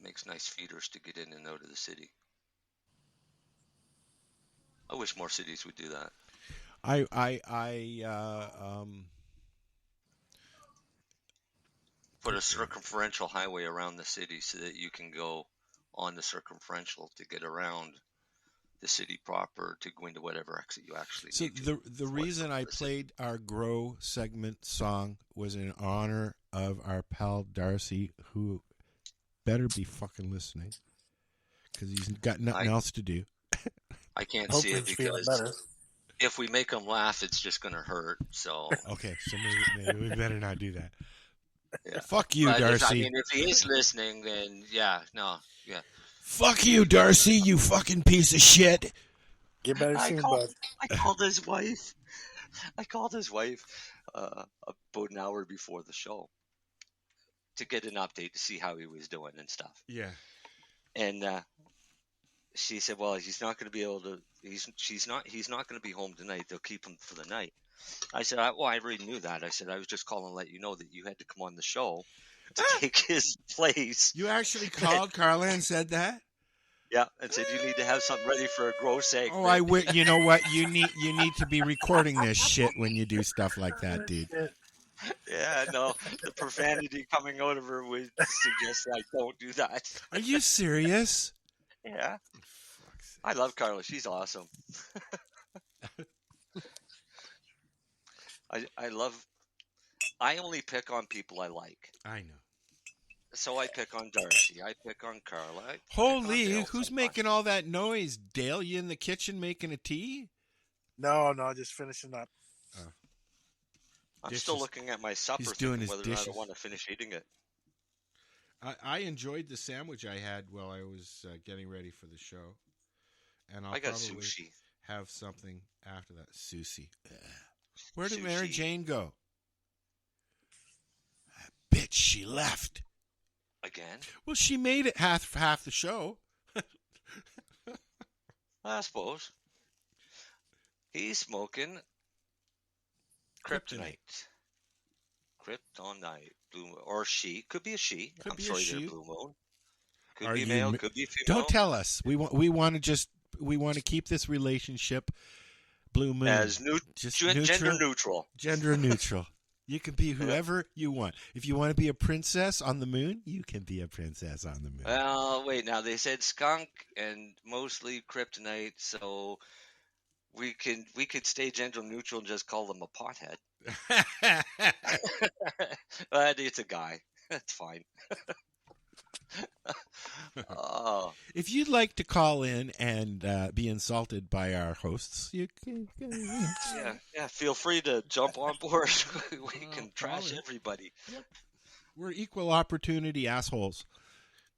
makes nice feeders to get in and out of the city. I wish more cities would do that. Put a circumferential highway around the city so that you can go on the circumferential to get around the city proper to go into whatever exit you actually need to. So the reason I played our Grow segment song was in honor of our pal Darcy, who better be fucking listening because he's got nothing else to do. I can't see it because if we make him laugh, it's just going to hurt. So okay, so maybe we better not do that. Yeah. Fuck you, Darcy. If he is listening, then yeah. Fuck you, Darcy, you fucking piece of shit. Get better soon, bud. I called his wife. About an hour before the show to get an update to see how he was doing and stuff. Yeah. And she said, "Well, he's not going to be able to. He's not going to be home tonight. They'll keep him for the night." I said, "I already knew that." I said, "I was just calling to let you know that you had to come on the show to take his place." You actually called Carla and said that? Yeah, and said you need to have something ready for a Grow segment. Oh, you know what? You need to be recording this shit when you do stuff like that, dude. Yeah, no, the profanity coming out of her would suggest that I don't do that. Are you serious? Yeah. I love Carla. She's awesome. I only pick on people I like. I know. So I pick on Darcy. I pick on Carla. Holy, who's making all that noise? Dale, you in the kitchen making a tea? No, just finishing up. I'm still looking at my supper, thinking whether or not I want to finish eating it. I enjoyed the sandwich I had while I was getting ready for the show. And I'll got probably sushi. Have something after that. Sushi. Where did Mary Jane go? Bitch, she left. Again? Well, she made it half the show. I suppose. He's smoking Kryptonite. Blue Moon. Or she. Could be a she. Could I'm be sorry, a she. they're Blue Moon. Could be male, could be female. Don't tell us. We want to keep this relationship Blue Moon. As gender neutral. Gender neutral. You can be whoever you want. If you want to be a princess on the moon, you can be a princess on the moon. Well, wait, now they said skunk and mostly kryptonite, so we could stay gender neutral and just call them a pothead. But it's a guy. That's fine. Oh. If you'd like to call in and be insulted by our hosts, you can. Yeah. Feel free to jump on board. We can trash everybody. Yep. We're equal opportunity assholes.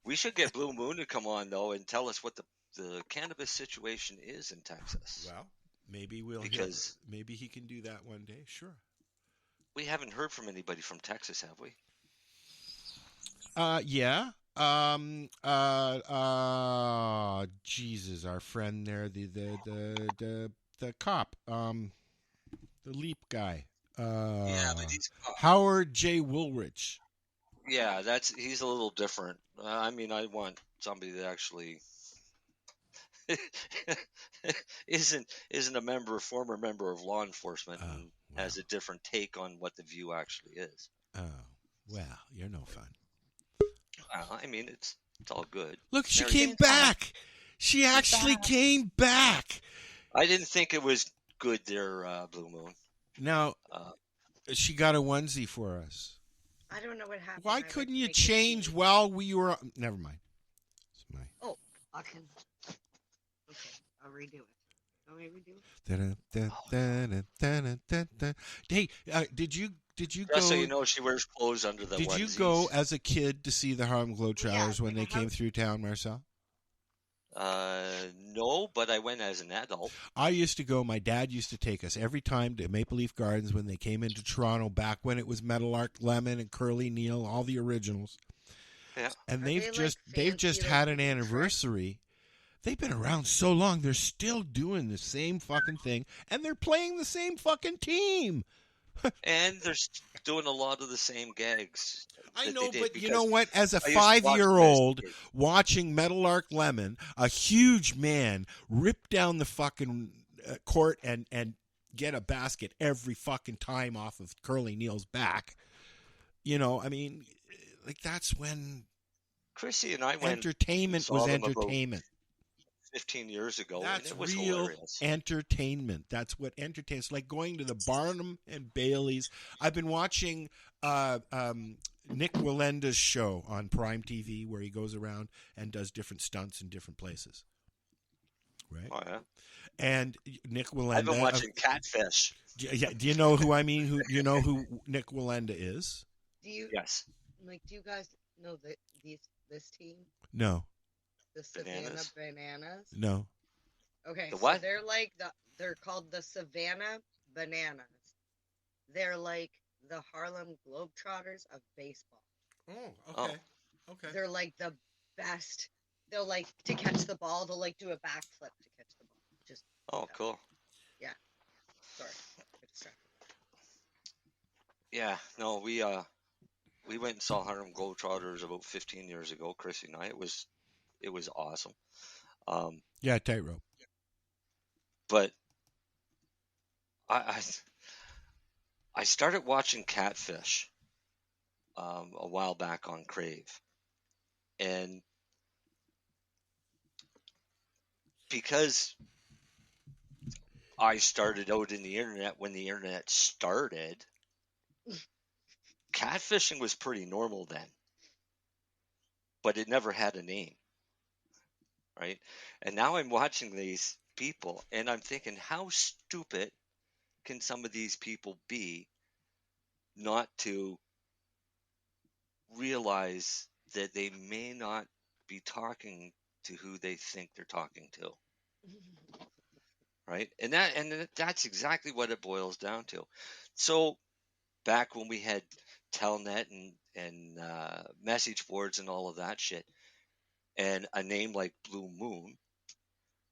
We should get Blue Moon to come on though and tell us what the cannabis situation is in Texas. Well, maybe maybe he can do that one day. Sure. We haven't heard from anybody from Texas, have we? Yeah. Jesus, our friend there, the cop, the Leap guy. But he's Howard J. Woolrich. Yeah, he's a little different. I want somebody that actually isn't a former member of law enforcement and has a different take on what the view actually is. Oh, well, you're no fun. It's all good. Look, she came back. She actually came back. I didn't think it was good there, Blue Moon. Now, she got a onesie for us. I don't know what happened. Why couldn't you change while we were... Never mind. Oh, I can... Okay, I'll redo it. I'll redo it. Hey, did you Just go... so you know, she wears clothes under the Did onesies. you go as a kid to see the Harlem Globetrotters when they came through town, Marcel? No, but I went as an adult. I used to go. My dad used to take us every time to Maple Leaf Gardens when they came into Toronto back when it was Meadowlark Lemon and Curly Neal, all the originals. Yeah. And they've just had an anniversary. They've been around so long, they're still doing the same fucking thing, and they're playing the same fucking team. And they're doing a lot of the same gags. I that know, they did, but you because know what? As a I used to watch them as a 5-year-old kid. watching Meadowlark Lemon, a huge man rip down the fucking court and get a basket every fucking time off of Curly Neal's back. You know, I mean, like that's when Chrissy and I went entertainment saw was them about entertainment. 15 years ago, That's and it was real hilarious. entertainment. That's what entertains. Like going to the Barnum and Bailey's. I've been watching Nick Wallenda's show on Prime TV, where he goes around and does different stunts in different places. Right. Oh yeah. And Nick Wallenda. I've been watching Catfish. Yeah. Do you know who I mean? Who you know who Nick Wallenda is? Do you? Yes. Like, do you guys know this team? No. The Savannah Bananas. No. Okay. The what? So they're called the Savannah Bananas. They're like the Harlem Globetrotters of baseball. Oh, okay. Okay. They're like the best. They'll like to catch the ball. They'll like do a backflip to catch the ball. Just. Oh, cool. Yeah. Sorry. Get distracted. Yeah. No, we went and saw Harlem Globetrotters about 15 years ago, Chrissy and I. It was awesome. Yeah, tightrope. But I started watching Catfish a while back on Crave, and because I started out in the internet when the internet started, catfishing was pretty normal then, but it never had a name, right? And now I'm watching these people and I'm thinking, how stupid can some of these people be not to realize that they may not be talking to who they think they're talking to, right? And that's exactly what it boils down to. So back when we had Telnet and message boards and all of that shit, and a name like Blue Moon,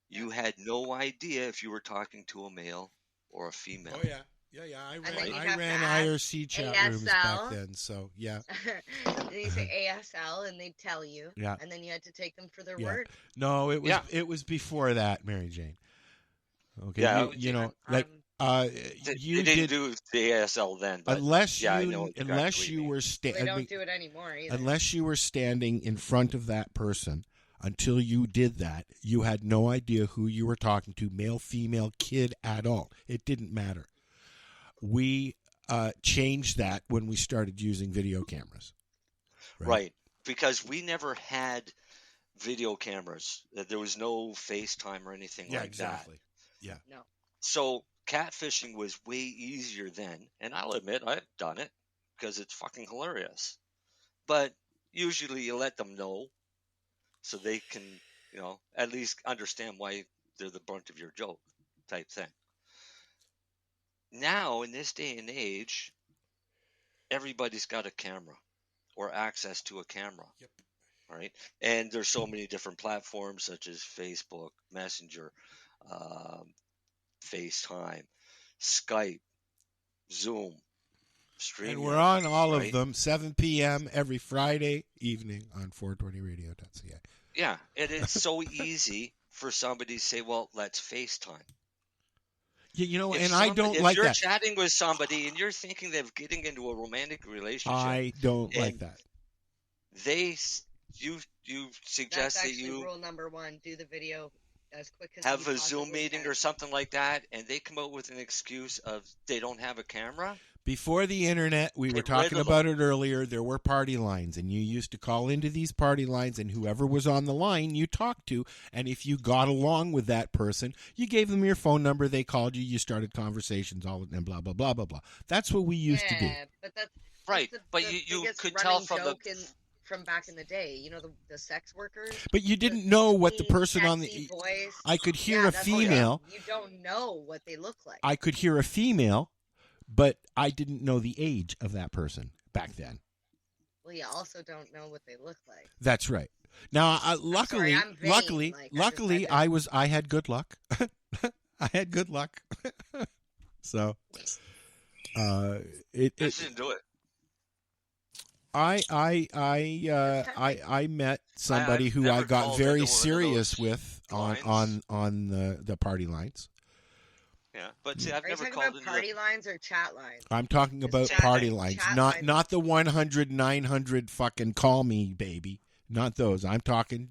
you had no idea if you were talking to a male or a female. Oh yeah. I ran IRC chat rooms back then, so yeah. And you say ASL, and they'd tell you. Yeah. And then you had to take them for their Yeah. word. No, it was before that, Mary Jane. Okay. Yeah. You know, like you didn't did do the ASL then, but unless yeah, unless you were They don't do it anymore either. unless you were standing in front of that person. Until you did that, you had no idea who you were talking to, male, female, kid at all. It didn't matter. We changed that when we started using video cameras. Right. Because we never had video cameras. There was no FaceTime or anything like exactly. that. Yeah. No. So catfishing was way easier then. And I'll admit I've done it because it's fucking hilarious. But usually you let them know so they can, at least understand why they're the brunt of your joke type thing. Now, in this day and age, everybody's got a camera or access to a camera. Yep. Right? And there's so many different platforms such as Facebook, Messenger, FaceTime, Skype, Zoom, streaming. And we're on all of them, 7 p.m. every Friday evening on 420radio.ca. Yeah, and it's so easy for somebody to say, well, let's FaceTime. I don't like that. If you're chatting with somebody and you're thinking of getting into a romantic relationship, I don't like that. You suggest That's that actually you rule number one: do the video as quick as have you a Zoom possibly meeting can. or something like that, and they come out with an excuse of they don't have a camera. Before the internet, we were Get rid talking of about it earlier, there were party lines, and you used to call into these party lines, and whoever was on the line you talked to, and if you got along with that person, you gave them your phone number, they called you, you started conversations, all and blah, blah, blah, blah, blah. That's what we used to do. But that's Right, the but the you biggest could tell running from the joke from back in the day. You know, the sex workers. But you didn't know what the person on Sexy the... voice. I could hear Yeah, a that's female... what you don't know what they look like. I could hear a female, but I didn't know the age of that person back then. Well, you also don't know what they look like. That's right. Now, luckily, I'm vain, luckily, I had good luck. I had good luck. So, It Just didn't do it. I met somebody I've who I never got called very into one of serious those with lines. on the party lines. Yeah, but see, I've Are you never talking called about into party lines or chat lines? I'm talking about chat- party lines, chat not lines. not the 100 900 fucking call me baby, not those. I'm talking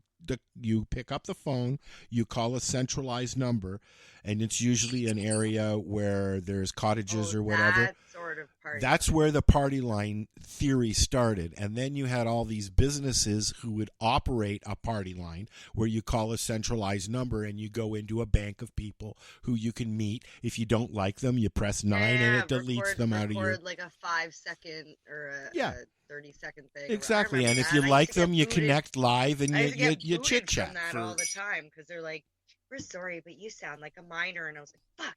you pick up the phone, you call a centralized number, and it's usually an area where there's cottages or whatever. That sort of party. That's where the party line theory started. And then you had all these businesses who would operate a party line where you call a centralized number and you go into a bank of people who you can meet. If you don't like them, you press 9 and it deletes them out of your... Record like a 5-second or a 30-second thing. Exactly. And if I you used like to get them, you booted. connect live and I used to get you booted chit-chat. from that all the time because they're like, we're sorry, but you sound like a minor. And I was like, fuck.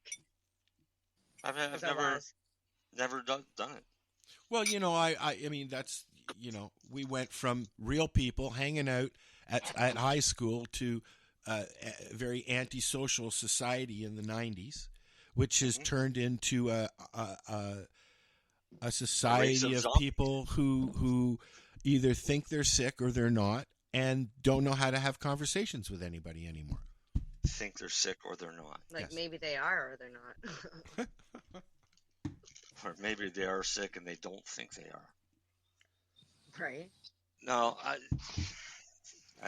I've never done it. Well, I mean, that's, we went from real people hanging out at high school to a very antisocial society in the 90s, which has turned into a society of people who either think they're sick or they're not and don't know how to have conversations with anybody anymore. Think they're sick or they're not. Like maybe they are or they're not. Or maybe they are sick and they don't think they are. Right. No, I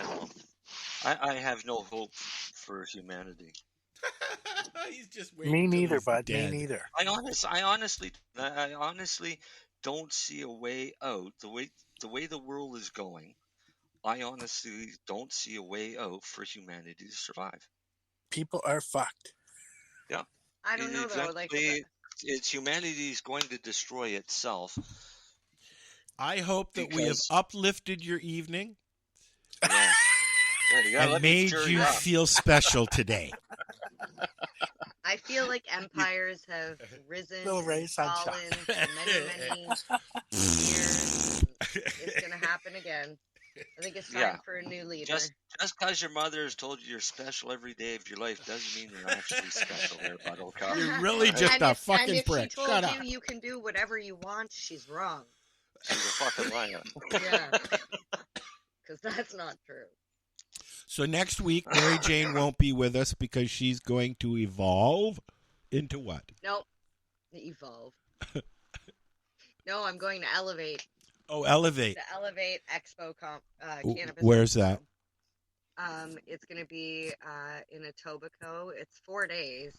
don't know. I have no hope for humanity. He's just me neither, bud. Me neither. I honestly don't see a way out. The way the world is going, I honestly don't see a way out for humanity to survive. People are fucked. Yeah. I don't know though. Like it's humanity is going to destroy itself. I hope that we have uplifted your evening Yeah, and made you feel special today. I feel like empires have risen and fallen for many years. It's going to happen again. I think it's time for a new leader. Just because your mother has told you you're special every day of your life doesn't mean you're actually special there, Buttercup. You're really just a fucking prick. And if she told you can do whatever you want, she's wrong. She's a fucking liar. Yeah. Because that's not true. So next week, Mary Jane won't be with us because she's going to evolve into what? Nope. Evolve. No, I'm going to elevate. Oh, elevate. The Elevate Expo Cannabis. Where's Expo. that? It's going to be in Etobicoke. It's 4 days,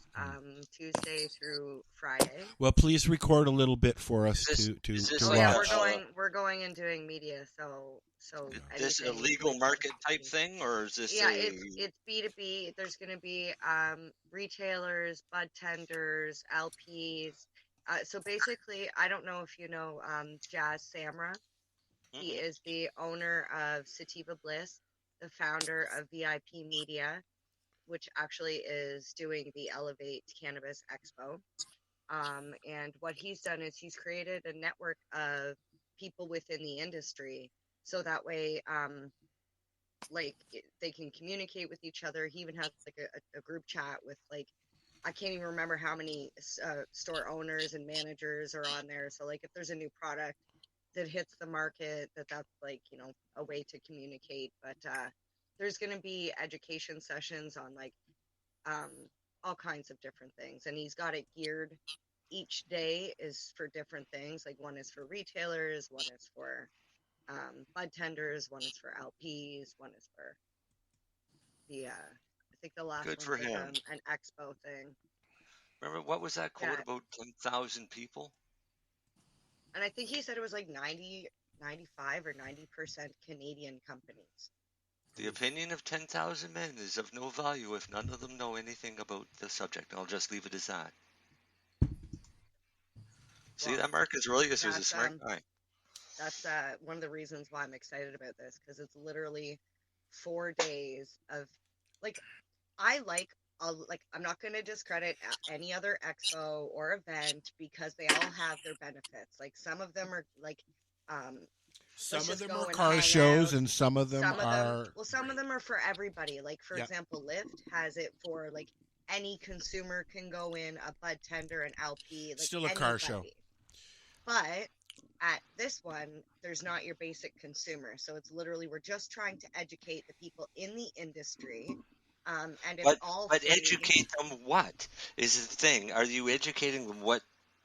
Tuesday through Friday. Well, please record a little bit for us to watch. Yeah, we're going and doing media. So is this a legal market type thing, or is this? Yeah, it's B2B. There's going to be retailers, bud tenders, LPs. So basically, I don't know if you know Jazz Samra. He is the owner of Sativa Bliss, the founder of VIP Media, which actually is doing the Elevate Cannabis Expo. And what he's done is he's created a network of people within the industry, so that way, they can communicate with each other. He even has like a group chat with I can't even remember how many store owners and managers are on there. So if there's a new product that hits the market, that's a way to communicate. But there's going to be education sessions on all kinds of different things. And he's got it geared. Each day is for different things. One is for retailers, one is for bud tenders, one is for LPs, one is for the I think the last Good one for was him. An expo thing. Remember, what was that quote about 10,000 people? And I think he said it was 95 or 90% Canadian companies. The opinion of 10,000 men is of no value if none of them know anything about the subject. I'll just leave it as that. See, that Marcus Aurelius was a smart guy. That's one of the reasons why I'm excited about this, because it's literally 4 days of I'm not going to discredit any other expo or event because they all have their benefits. Some of them are some of them are car shows and some of them some of them are for everybody. For example, Lyft has it for any consumer can go in, a bud tender, an LP. Still a car show. But at this one, there's not your basic consumer. So it's literally, we're just trying to educate the people in the industry. And it's all But free. educate them what is the thing? Are you educating them what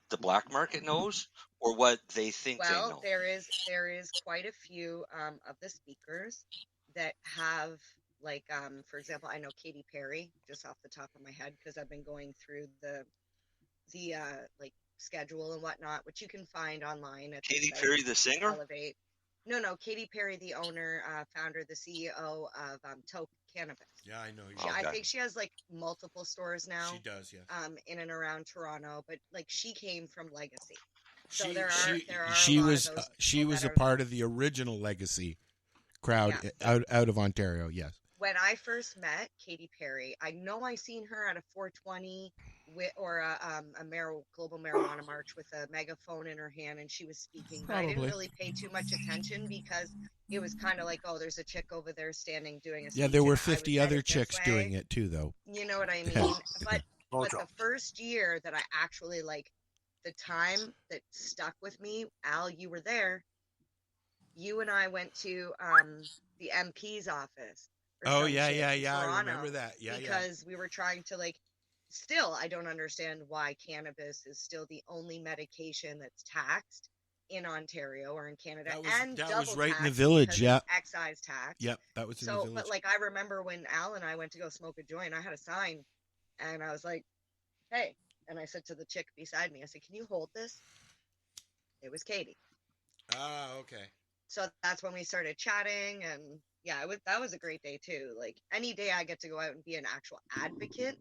the black market knows or what they think they know? There is quite a few of the speakers that have, like, for example, I know Katy Perry, just off the top of my head, because I've been going through the like schedule and whatnot, which you can find online at Katy Perry, the singer? Elevate. No, Katy Perry, the owner, founder, the CEO of Toke Cannabis. Yeah, I know. I think she has like multiple stores now. She does, yes. In and around Toronto, but like she came from Legacy. So she was a part of the original Legacy crowd out of Ontario. Yes. When I first met Katy Perry, I know I seen her at a 420 or a global marijuana march with a megaphone in her hand, and she was speaking. But I didn't really pay too much attention because it was kind of like, oh, there's a chick over there standing doing a speech. Yeah, there were 50 other chicks doing it too, though. You know what I mean? But the first year that I actually, like, the time that stuck with me, Al, you were there. You and I went to the MP's office. Oh, yeah. I remember that. Yeah, because we were trying to, like, still, I don't understand why cannabis is still the only medication that's taxed in Ontario or in Canada. That was right in the village, yeah. Excise tax. Yep, that was in the village. But, like, I remember when Al and I went to go smoke a joint, I had a sign, and I was like, hey. And I said to the chick beside me, I said, can you hold this? It was Katy. Ah, okay. So that's when we started chatting, and yeah, that was a great day too. Like, any day I get to go out and be an actual advocate,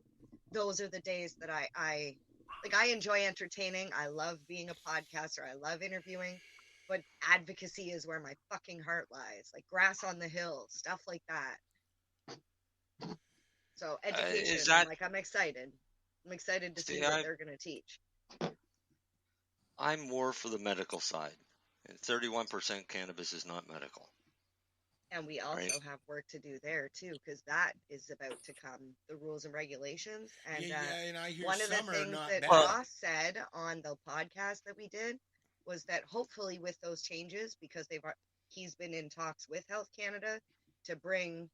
those are the days that I enjoy entertaining. I love being a podcaster. I love interviewing, but advocacy is where my fucking heart lies. Like grass on the hill, stuff like that. So education, I'm excited. I'm excited to see what they're going to teach. I'm more for the medical side. And 31% cannabis is not medical. And we also have work to do there, too, because that is about to come, the rules and regulations. And, and I hear one of the things that Ross said on the podcast that we did was that hopefully with those changes, because he's been in talks with Health Canada to bring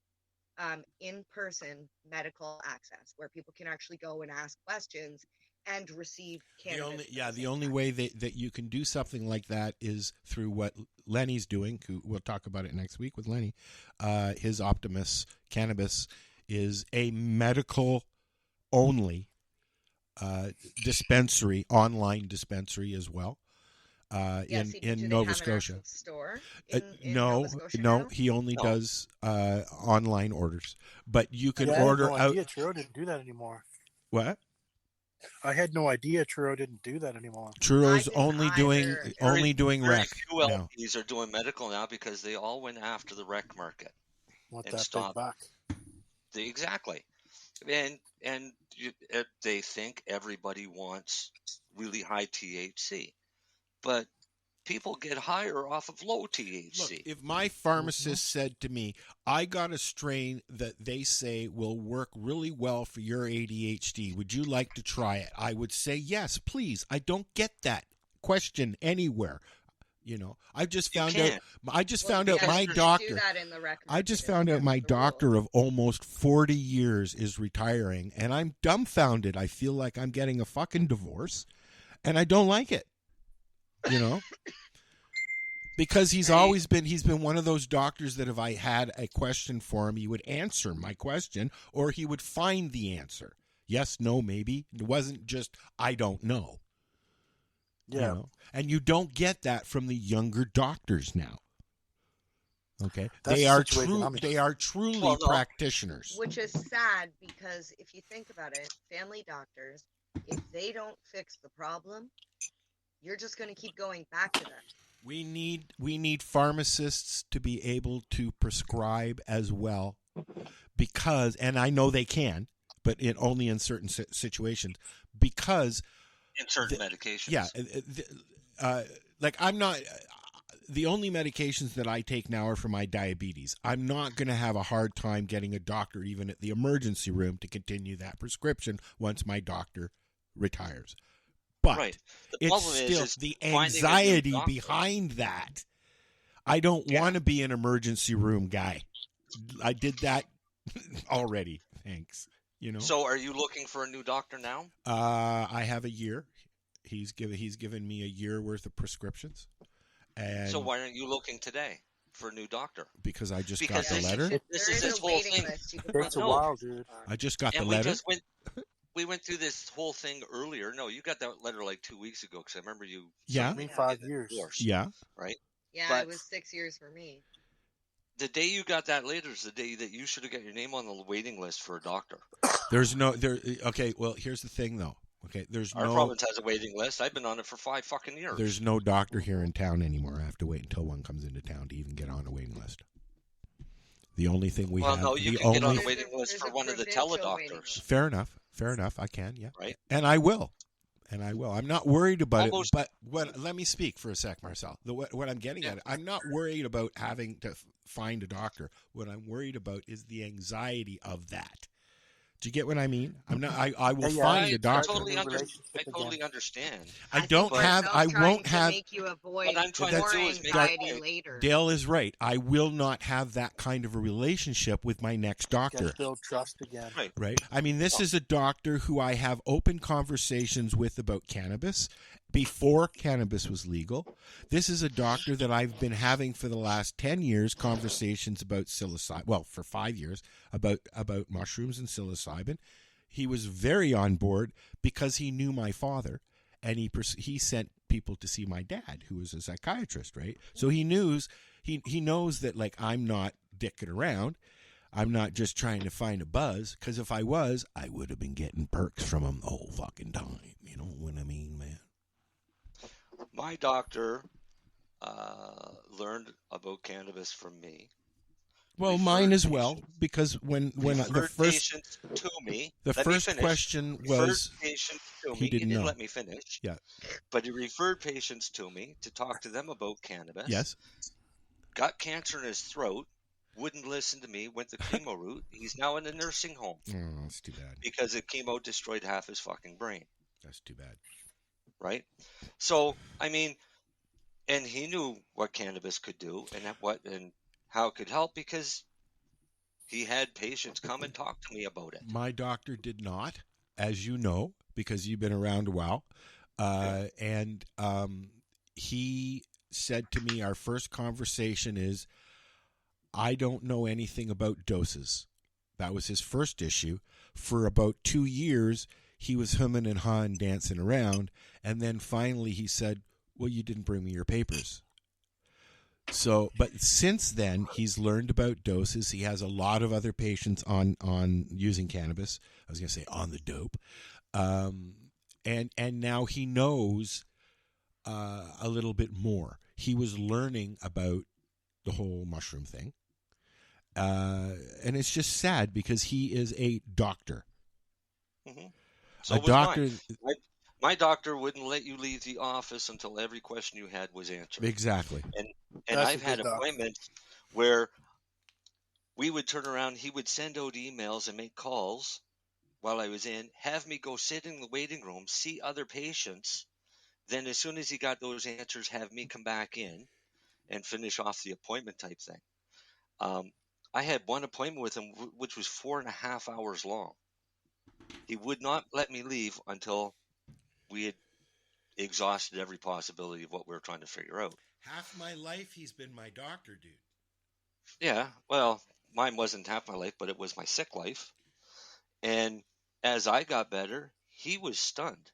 in-person medical access where people can actually go and ask questions and receive cannabis. The only way that you can do something like that is through what Lennie's doing. We'll talk about it next week with Lennie. His Optimus Cannabis is a medical-only dispensary, online dispensary as well. In Nova Scotia. Store no, he only does online orders. But you can order out. I had no idea Truro didn't do that anymore. What? I had no idea Truro didn't do that anymore. Truro's only doing rec. Few LPs are doing medical now because they all went after the rec market. Want that big buck? Exactly, and they think everybody wants really high THC. But people get higher off of low THC. Look, if my pharmacist said to me, I got a strain that they say will work really well for your ADHD, would you like to try it? I would say, yes, please. I don't get that question anywhere. You know, I just found out my doctor. I just found out my doctor of almost 40 years is retiring, and I'm dumbfounded. I feel like I'm getting a fucking divorce, and I don't like it. You know, because he's been one of those doctors that if I had a question for him, he would answer my question or he would find the answer. Yes, no, maybe. It wasn't just, I don't know. Yeah. You know? And you don't get that from the younger doctors now. Okay. They are truly practitioners. Which is sad because if you think about it, family doctors, if they don't fix the problem, you're just going to keep going back to them. We need pharmacists to be able to prescribe as well, because, and I know they can, but only in certain situations, because in certain medications. Yeah, like I'm not. The only medications that I take now are for my diabetes. I'm not going to have a hard time getting a doctor, even at the emergency room, to continue that prescription once my doctor retires. But Right. The it's problem still is the finding a new anxiety doctor. behind that. I don't want to be an emergency room guy. I did that already. Thanks. You know. So, are you looking for a new doctor now? I have a year. He's given me a year worth of prescriptions. And So why aren't you looking today for a new doctor? because I just Because got the letter. This There is is this a whole waiting thing. list. You can Takes a probably while, dude. I just got the And letter. we went through this whole thing earlier. No, you got that letter like 2 weeks ago because I remember you. Yeah. Me 5 years. Divorce, Yeah. right. Yeah, But it was 6 years for me. the day you got that letter is the day that you should have got your name on the waiting list for a doctor. There's no there. Okay. Well, here's the thing, though. Okay. Our province has a waiting list. I've been on it for 5 fucking years. There's no doctor here in town anymore. I have to wait until one comes into town to even get on a waiting list. The only thing we have. No, you the can get on only the waiting list for one of the teledoctors. Fair enough. Fair enough. I can. Yeah. Right. And I will. I'm not worried about it. But let me speak for a sec, Marcel. What I'm getting at, I'm not worried about having to find a doctor. What I'm worried about is the anxiety of that. Do you get what I mean? I'm not. I will find a doctor. I totally understand. I don't have. I won't have. Make you avoid What I'm trying to more do is make anxiety later. Dale is right. I will not have that kind of a relationship with my next doctor. Just build trust again. Right. I mean, this is a doctor who I have open conversations with about cannabis before cannabis was legal. This is a doctor that I've been having for the last 10 years conversations about psilocybin. Well, for 5 years about mushrooms and psilocybin. He was very on board because he knew my father, and he sent people to see my dad, who was a psychiatrist, right? So he knows that, like, I'm not dicking around. I'm not just trying to find a buzz, because if I was, I would have been getting perks from him the whole fucking time. You know what I mean, man? My doctor learned about cannabis from me. Well, mine as well, because when the first patients to me, the let me first finish. question Referred was patients to he me. didn't He know. let me finish. Yeah. But he referred patients to me to talk to them about cannabis. Yes. Got cancer in his throat. Wouldn't listen to me. Went the chemo route. He's now in a nursing home. Oh, that's too bad. Because the chemo destroyed half his fucking brain. That's too bad. Right? So, I mean, and he knew what cannabis could do and how it could help because he had patients come and talk to me about it. My doctor did not, as you know, because you've been around a while. And he said to me, our first conversation is, I don't know anything about doses. That was his first issue. For about 2 years, he was humming and hawing, dancing around. And then finally he said, well, you didn't bring me your papers. So, but since then, he's learned about doses. He has a lot of other patients on using cannabis. I was going to say on the dope. And now he knows a little bit more. He was learning about the whole mushroom thing. And it's just sad because he is a doctor. Mm-hmm. So a doctor. My doctor wouldn't let you leave the office until every question you had was answered. Exactly. And I've had appointments where we would turn around, he would send out emails and make calls while I was in, have me go sit in the waiting room, see other patients. Then as soon as he got those answers, have me come back in and finish off the appointment type thing. I had one appointment with him, which was 4.5 hours long. He would not let me leave until we had exhausted every possibility of what we were trying to figure out. Half my life, he's been my doctor, dude. Yeah, well, mine wasn't half my life, but it was my sick life. And as I got better, he was stunned.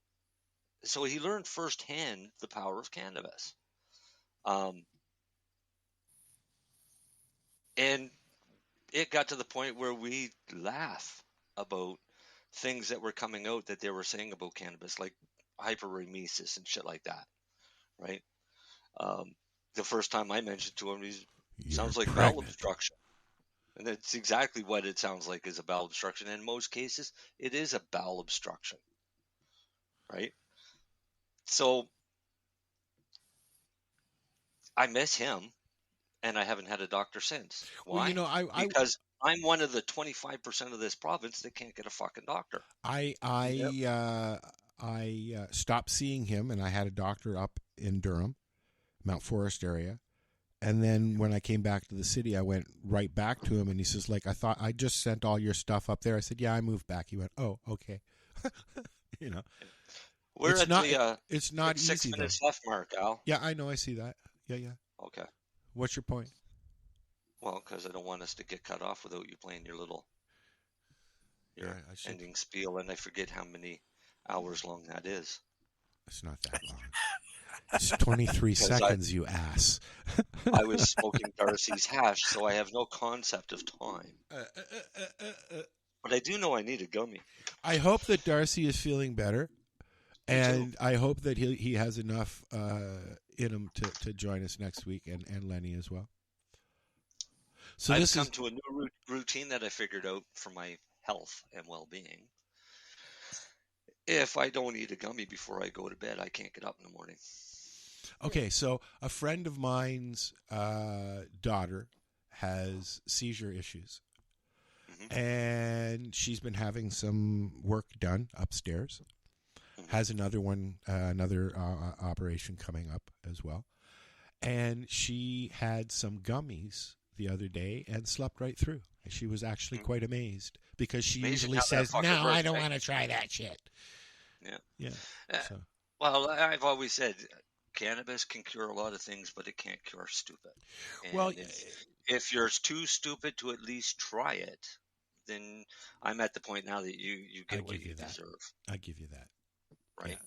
So he learned firsthand the power of cannabis. And it got to the point where we laugh about things that were coming out that they were saying about cannabis, like hyperemesis and shit like that, right? The first time I mentioned to him, sounds like bowel obstruction. And that's exactly what it sounds like, is a bowel obstruction. In most cases, it is a bowel obstruction, right? So I miss him, and I haven't had a doctor since. Why? Well, because I'm one of the 25% of this province that can't get a fucking doctor. I I stopped seeing him, and I had a doctor up in Durham, Mount Forest area. And then when I came back to the city, I went right back to him, and he says, like, I thought I just sent all your stuff up there. I said, yeah, I moved back. He went, oh, okay. You know. We're it's at not, the it's not easy, 6 minutes though. left mark, Al. Yeah, I know. I see that. Yeah. Okay. What's your point? Well, because I don't want us to get cut off without you playing your ending spiel, and I forget how many hours long that is. It's not that long. It's 23 seconds, you ass. I was smoking Darcy's hash, so I have no concept of time. But I do know I need a gummy. I hope that Darcy is feeling better, and I hope that he has enough in him to join us next week, and Lennie as well. So I've come to a new routine that I figured out for my health and well-being. If I don't eat a gummy before I go to bed, I can't get up in the morning. Okay, so a friend of mine's daughter has seizure issues. And she's been having some work done upstairs. Has another one, operation coming up as well. And she had some gummies the other day and slept right through. She was actually quite amazed because she usually says, "No, I don't want to try that shit." Yeah. So. Well, I've always said cannabis can cure a lot of things, but it can't cure stupid. And well, if you're too stupid to at least try it, then I'm at the point now that you get what you deserve. I give you that. Right. Yeah.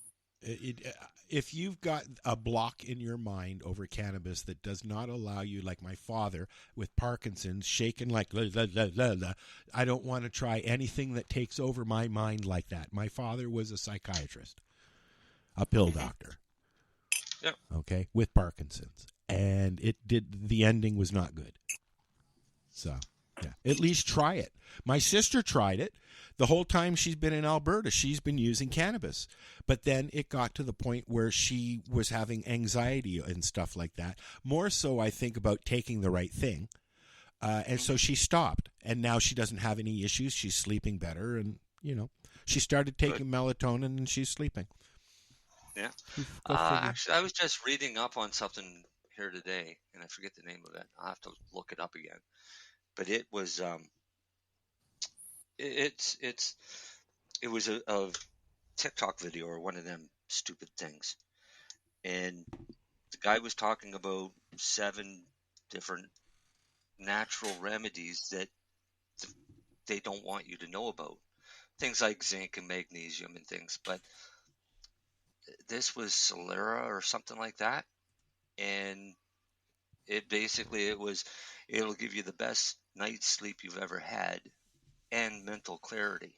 If you've got a block in your mind over cannabis that does not allow you, like my father with Parkinson's, shaking like, I don't want to try anything that takes over my mind like that. My father was a psychiatrist, a pill doctor. Yeah. Okay, with Parkinson's, and the ending was not good. So, yeah, at least try it. My sister tried it. The whole time she's been in Alberta, she's been using cannabis. But then it got to the point where she was having anxiety and stuff like that. More so, I think, about taking the right thing. And so she stopped. And now she doesn't have any issues. She's sleeping better. And, she started taking melatonin and she's sleeping. Yeah. Actually, I was just reading up on something here today, and I forget the name of it. I'll have to look it up again. But it was it was a TikTok video or one of them stupid things, and the guy was talking about 7 different natural remedies that they don't want you to know about, things like zinc and magnesium and things. But this was Solera or something like that, and it'll give you the best night's sleep you've ever had and mental clarity.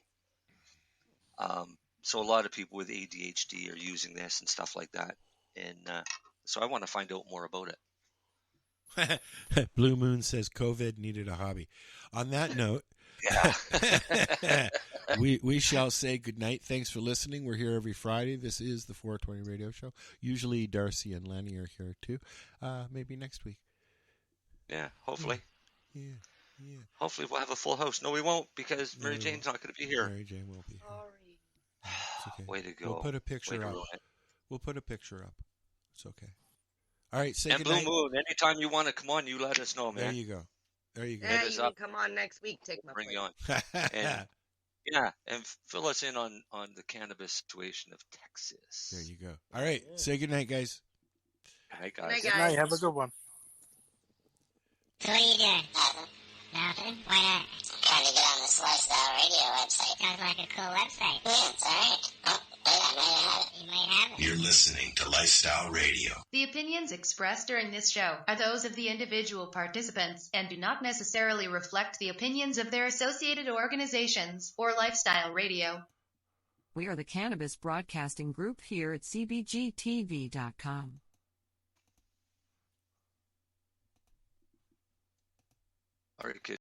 So a lot of people with ADHD are using this and stuff like that, and so I want to find out more about it. Blue Moon says COVID needed a hobby. On that note, we shall say goodnight. Thanks for listening. We're here every Friday. This is the 420 Radio Show. Usually Darcy and Lennie are here too. Maybe next week. Yeah, hopefully. Yeah. Hopefully we'll have a full house. No, we won't, because Mary Jane's not going to be here. Mary Jane won't be here. It's okay. Way to go. We'll put a picture up. We'll put a picture up. It's okay. All right, say and goodnight. Blue Moon, anytime you want to come on, you let us know, man. There you go. Yeah, you can come on next week. Take my Bring place. you on. and fill us in on the cannabis situation of Texas. There you go. All right, say goodnight, guys. Good night, guys. Good night, Good night. Have a good one. So what are you doing? Nothing. Why not? Trying to get on this Lifestyle Radio website. Sounds like a cool website. Yeah, it's alright. Oh, wait, I might have it. You might have it. You're listening to Lifestyle Radio. The opinions expressed during this show are those of the individual participants and do not necessarily reflect the opinions of their associated organizations or Lifestyle Radio. We are the Cannabis Broadcasting Group here at CBGTV.com. All right, kid.